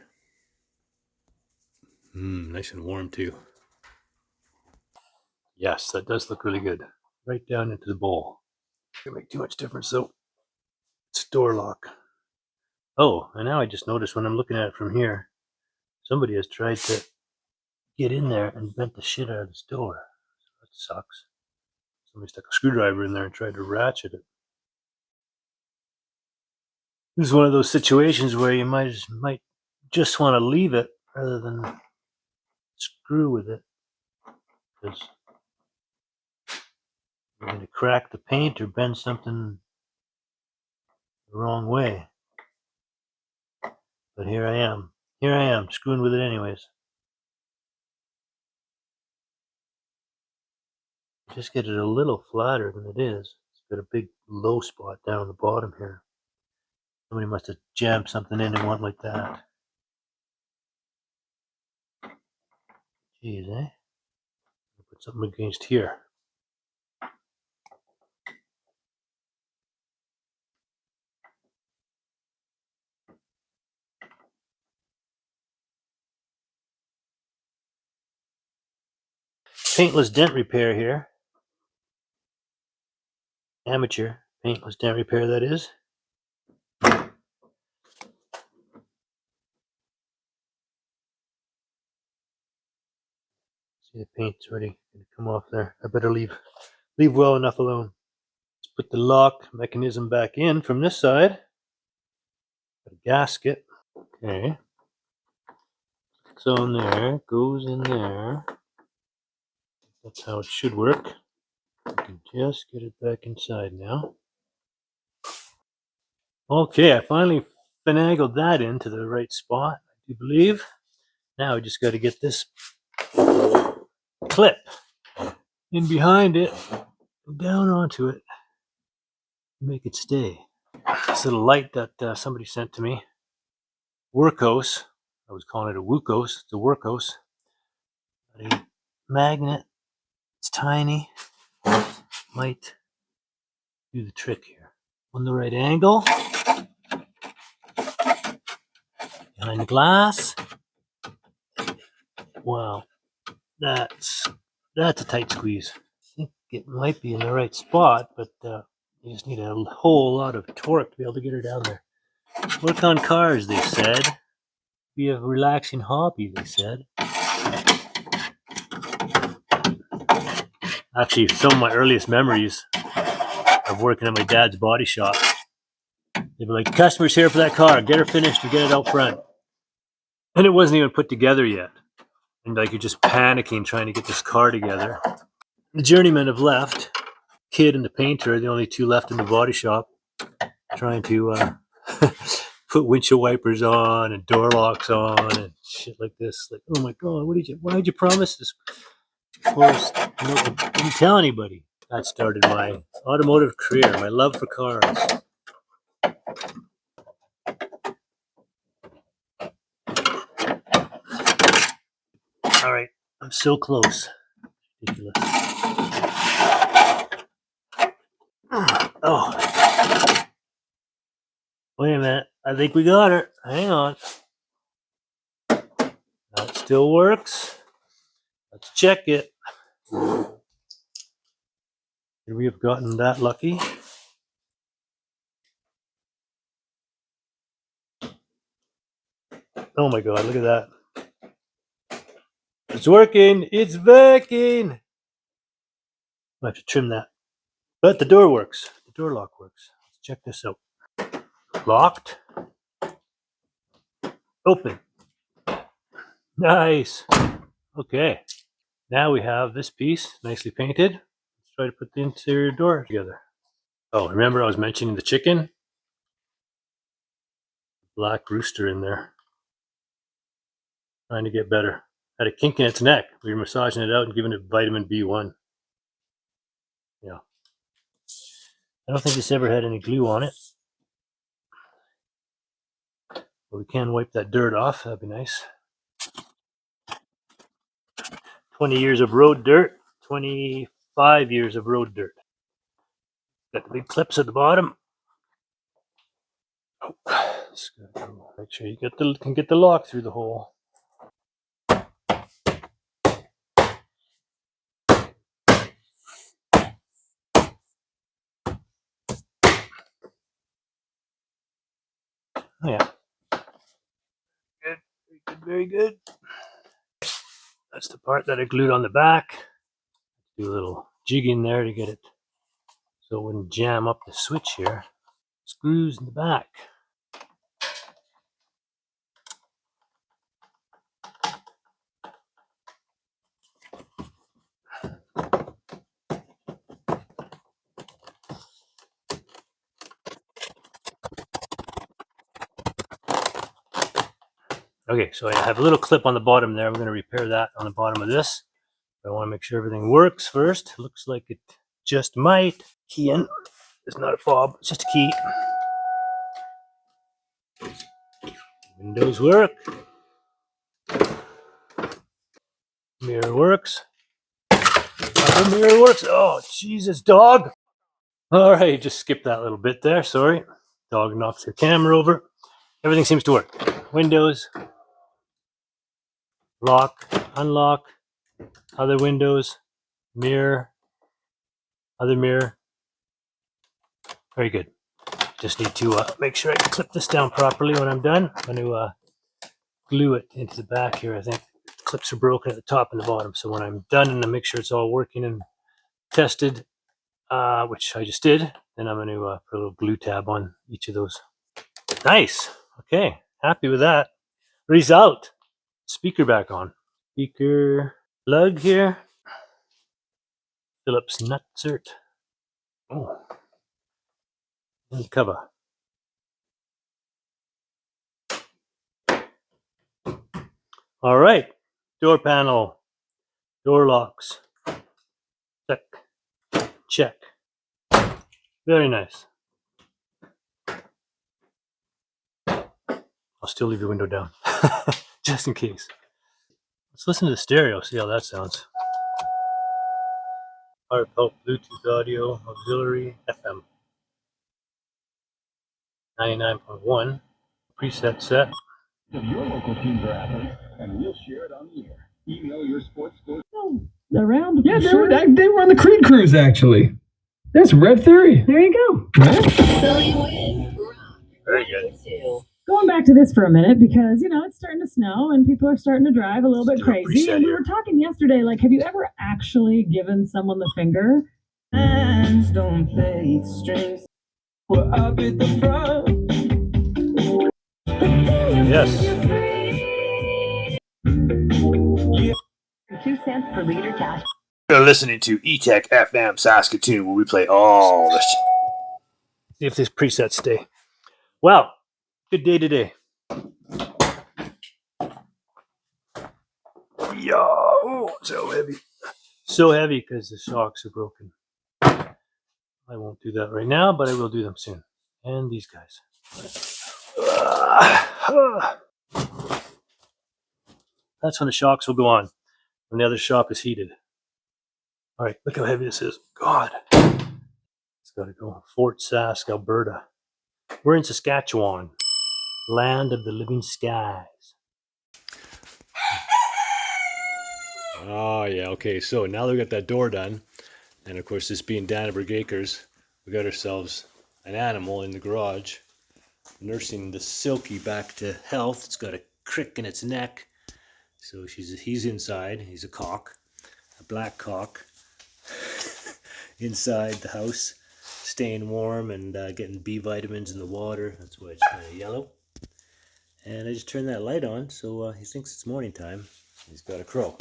Nice and warm too. Yes, that does look really good. Right down into the bowl. Doesn't make too much difference though. It's door lock. Oh, and now I just noticed when I'm looking at it from here, somebody has tried to get in there and bent the shit out of this door. That sucks. Somebody stuck a screwdriver in there and tried to ratchet it. This is one of those situations where you might just want to leave it rather than screw with it, because you're going to crack the paint or bend something the wrong way. But here I am. Here I am, screwing with it anyways. Just get it a little flatter than it is. It's got a big low spot down the bottom here. Somebody must have jammed something in and went like that. Jeez, eh? Put something against here. Paintless dent repair here. Amateur paintless dent repair, that is. See, the paint's already going to come off there. I better leave well enough alone. Let's put the lock mechanism back in from this side. Got a gasket. Okay. So in there, goes in there. That's how it should work. I can just get it back inside now. Okay, I finally finagled that into the right spot, I do believe. Now I just got to get this clip in behind it, down onto it, make it stay. This little light that somebody sent to me, Workhose. I was calling it a Wookose. It's a Workhose. A magnet. It's tiny. Might do the trick here. On the right angle, behind the glass. Wow, that's a tight squeeze. I think it might be in the right spot, but you just need a whole lot of torque to be able to get her down there. Work on cars, they said. Be a relaxing hobby, they said. Actually, some of my earliest memories of working at my dad's body shop, they'd be like, the customer's here for that car, get her finished and get it out front. And it wasn't even put together yet. And like, you're just panicking trying to get this car together. The journeymen have left. Kid and the painter are the only two left in the body shop, trying to put windshield wipers on and door locks on and shit like this. Like, oh my god, why did you promise this? Of course, didn't tell anybody. That started my automotive career, my love for cars. All right, I'm so close. Ridiculous. Oh, wait a minute. I think we got her. Hang on. That still works. Let's check it. Could we have gotten that lucky? Oh my god, look at that. It's working. It's working. I have to trim that. But the door works. The door lock works. Let's check this out. Locked. Open. Nice. Okay. Now we have this piece nicely painted. Let's try to put the interior door together. Oh, remember I was mentioning the chicken? Black rooster in there. Trying to get better. Had a kink in its neck. We were massaging it out and giving it vitamin B1. Yeah. I don't think this ever had any glue on it. But we can wipe that dirt off. That'd be nice. 20 years of road dirt. 25 years of road dirt. Got the big clips at the bottom. Oh, make sure you can get the lock through the hole. Oh yeah. Good, very good, very good. That's the part that I glued on the back. Do a little jig in there to get it so it wouldn't jam up the switch here. Screws in the back. Okay, so I have a little clip on the bottom there. I'm going to repair that on the bottom of this. I want to make sure everything works first. Looks like it just might. Key in. It's not a fob, it's just a key. Windows work. Mirror works. Other mirror works. Oh, Jesus, dog. All right, just skip that little bit there. Sorry. Dog knocks your camera over. Everything seems to work. Windows, lock, unlock, other windows, mirror, other mirror. Very good. Just need to make sure I clip this down properly when I'm done. I'm going to glue it into the back here. I think the clips are broken at the top and the bottom. So when I'm done and I make sure it's all working and tested, which I just did, then I'm going to put a little glue tab on each of those. Nice. Okay, happy with that. Result. Speaker back on. Speaker plug here. Phillips nutsert. Oh, and cover. All right. Door panel. Door locks. Check. Check. Very nice. I'll still leave the window down, just in case. Let's listen to the stereo, see how that sounds. Heartfelt Bluetooth audio, auxiliary, FM. 99.1. Preset set. Of your local teams or athletes, and we'll share it on the air. Email your sports score. Around. Yeah, they were on the Creed cruise, actually. That's Rev Theory. There you go. Very good. Going back to this for a minute because, it's starting to snow and people are starting to drive a little bit crazy. And we were talking yesterday, like, have you ever actually given someone the finger? Hands don't play strings. We're up at the front. Yes. 2 cents per liter cash. You're listening to E-Tech FM Saskatoon, where we play all the shit. See if these presets stay. Wow. Good day today. Yeah. Oh, so heavy. So heavy because the shocks are broken. I won't do that right now, but I will do them soon. And these guys. That's when the shocks will go on, when the other shock is heated. All right, look how heavy this is. God. It's got to go. Fort Sask, Alberta. We're in Saskatchewan, land of the living skies. Oh, yeah, okay. So now that we got that door done, and of course, this being Danneberg Acres, we got ourselves an animal in the garage, nursing the Silky back to health. It's got a crick in its neck. So he's inside. He's a cock, a black cock, inside the house, staying warm and getting B vitamins in the water. That's why it's kind of yellow. And I just turned that light on, so he thinks it's morning time. He's got a crow.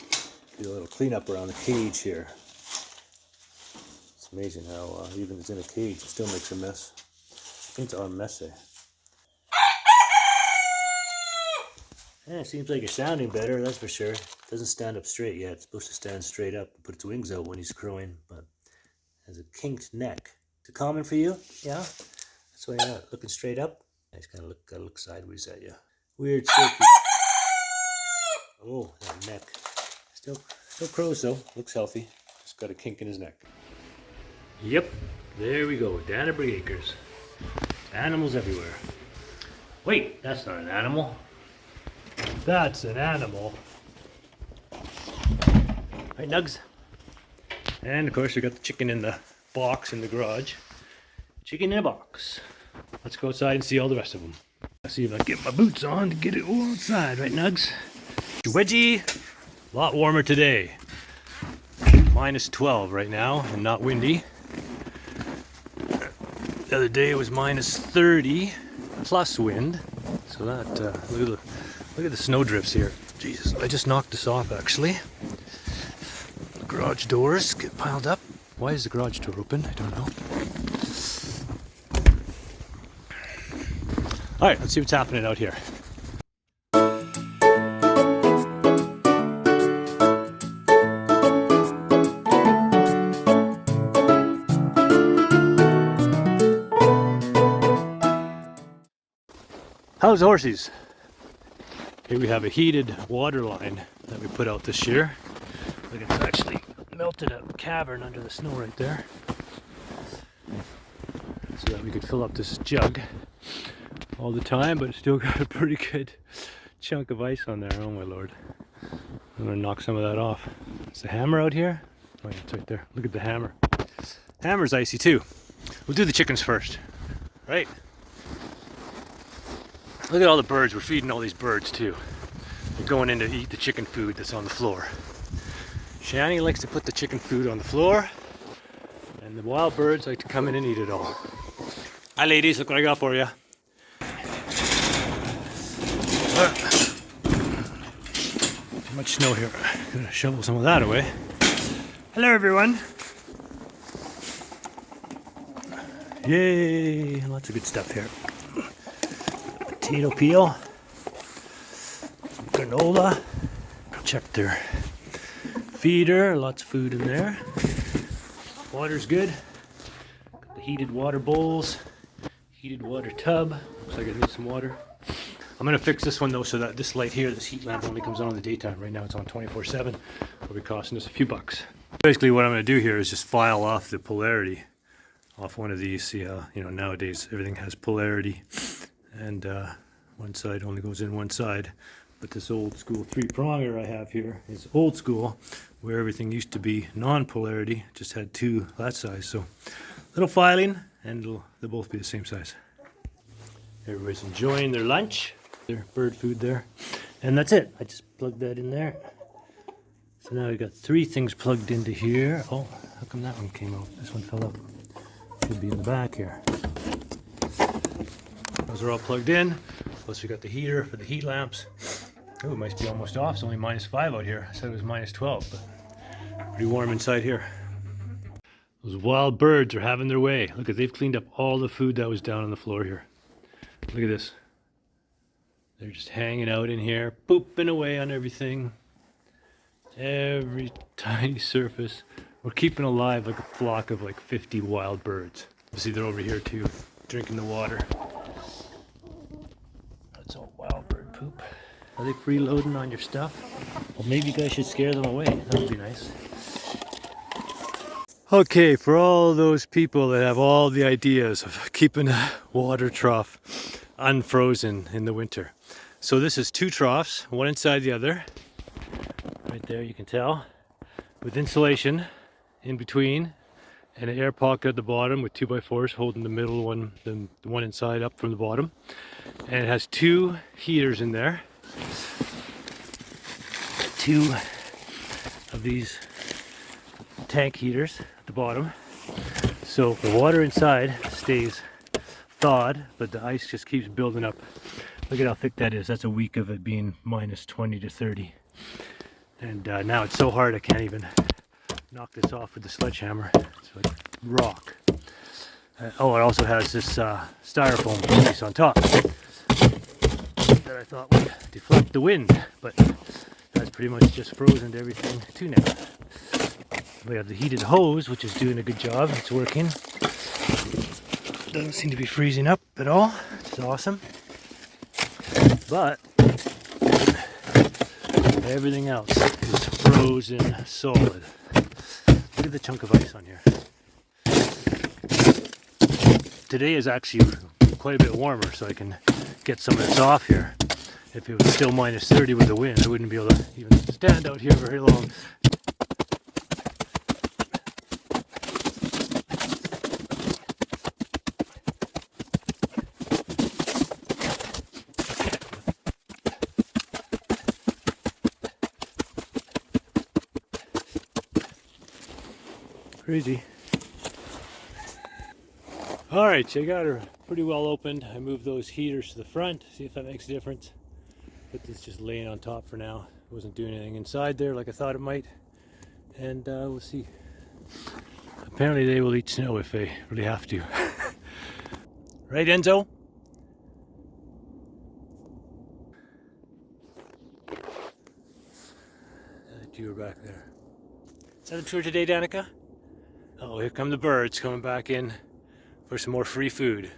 Do a little cleanup around the cage here. It's amazing how even it's in a cage, it still makes a mess. I think it's all messy. Yeah, it seems like it's sounding better, that's for sure. It doesn't stand up straight yet. It's supposed to stand straight up and put its wings out when he's crowing, but has a kinked neck. Is it common for you? Yeah? That's why you're not looking straight up? I just kind of gotta look sideways at you. Weird Silky. Oh, that neck. Still crows though. Looks healthy. Just got a kink in his neck. Yep, there we go. Danneberg Acres. Animals everywhere. Wait, that's not an animal. That's an animal. Right, Nugs? And of course we got the chicken in the box in the garage. Chicken in a box. Let's go outside and see all the rest of them. Let's see if I can get my boots on to get it all outside, right, Nugs? Wedgie, a lot warmer today. Minus 12 right now and not windy. The other day it was minus 30 plus wind. So that, look at the snow drifts here. Jesus, I just knocked this off actually. The garage doors get piled up. Why is the garage door open? I don't know. All right, let's see what's happening out here. How's the horses? Here we have a heated water line that we put out this year. Look, it's actually melted a cavern under the snow right there. So that we could fill up this jug all the time, but it's still got a pretty good chunk of ice on there. Oh my lord. I'm gonna knock some of that off. Is the hammer out here? Oh yeah, it's right there. Look at the hammer. Hammer's icy too. We'll do the chickens first, right? Look at all the birds. We're feeding all these birds too. They're going in to eat the chicken food that's on the floor. Shani likes to put the chicken food on the floor, and the wild birds like to come in and eat it all. Hi ladies, look what I got for you. Too much snow here. I'm gonna shovel some of that away. Hello everyone. Yay, lots of good stuff here. Potato peel, granola, check their feeder, lots of food in there. Water's good. Got the heated water bowls, heated water tub. Looks like it needs some water. I'm gonna fix this one though so that this light here, this heat lamp only comes on in the daytime. Right now it's on 24/7. It'll be costing us a few bucks. Basically what I'm gonna do here is just file off the polarity off one of these. See how, you know, nowadays everything has polarity. And one side only goes in one side, but this old school 3-pronger I have here is old school, where everything used to be non-polarity, just had two that size. So little filing, and they'll both be the same size. Everybody's enjoying their lunch, their bird food there, and that's it. I just plugged that in there. So now we've got 3 things plugged into here. Oh, how come that one came out? This one fell out. Should be in the back here. Those are all plugged in. Plus we got the heater for the heat lamps. Oh, it might be almost off. It's only minus 5 out here. I said it was minus 12, but pretty warm inside here. Those wild birds are having their way. Look, they've cleaned up all the food that was down on the floor here. Look at this. They're just hanging out in here, pooping away on everything. Every tiny surface. We're keeping alive like a flock of like 50 wild birds. See, they're over here too, drinking the water. That's all wild bird poop. Are they freeloading on your stuff? Well, maybe you guys should scare them away. That would be nice. Okay, for all those people that have all the ideas of keeping a water trough unfrozen in the winter. So this is 2 troughs, one inside the other. Right there, you can tell. With insulation in between and an air pocket at the bottom with 2x4s holding the middle one, the one inside up from the bottom. And it has 2 heaters in there. 2 of these tank heaters at the bottom. So the water inside stays thawed, but the ice just keeps building up. Look at how thick that is. That's a week of it being minus 20 to 30. And now it's so hard I can't even knock this off with the sledgehammer. It's like rock. Oh, it also has this styrofoam piece on top that I thought would deflect the wind, but that's pretty much just frozen to everything too now. We have the heated hose, which is doing a good job. It's working. Doesn't seem to be freezing up at all, which is awesome. But everything else is frozen solid. Look at the chunk of ice on here. Today is actually quite a bit warmer, so I can get some of this off here. If it was still minus 30 with the wind, I wouldn't be able to even stand out here very long. Crazy. All right, so I got her pretty well opened. I moved those heaters to the front, see if that makes a difference. Put this just laying on top for now. Wasn't doing anything inside there like I thought it might. And we'll see. Apparently they will eat snow if they really have to. Right, Enzo? You're back there. Is that a tour today, Danica? Oh, here come the birds coming back in for some more free food.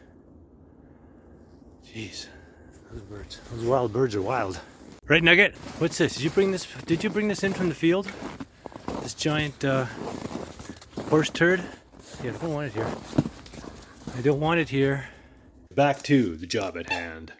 Jeez, those birds, those wild birds are wild. Right, Nugget? What's this? Did you bring this in from the field? This giant horse turd? Yeah, I don't want it here. I don't want it here. Back to the job at hand.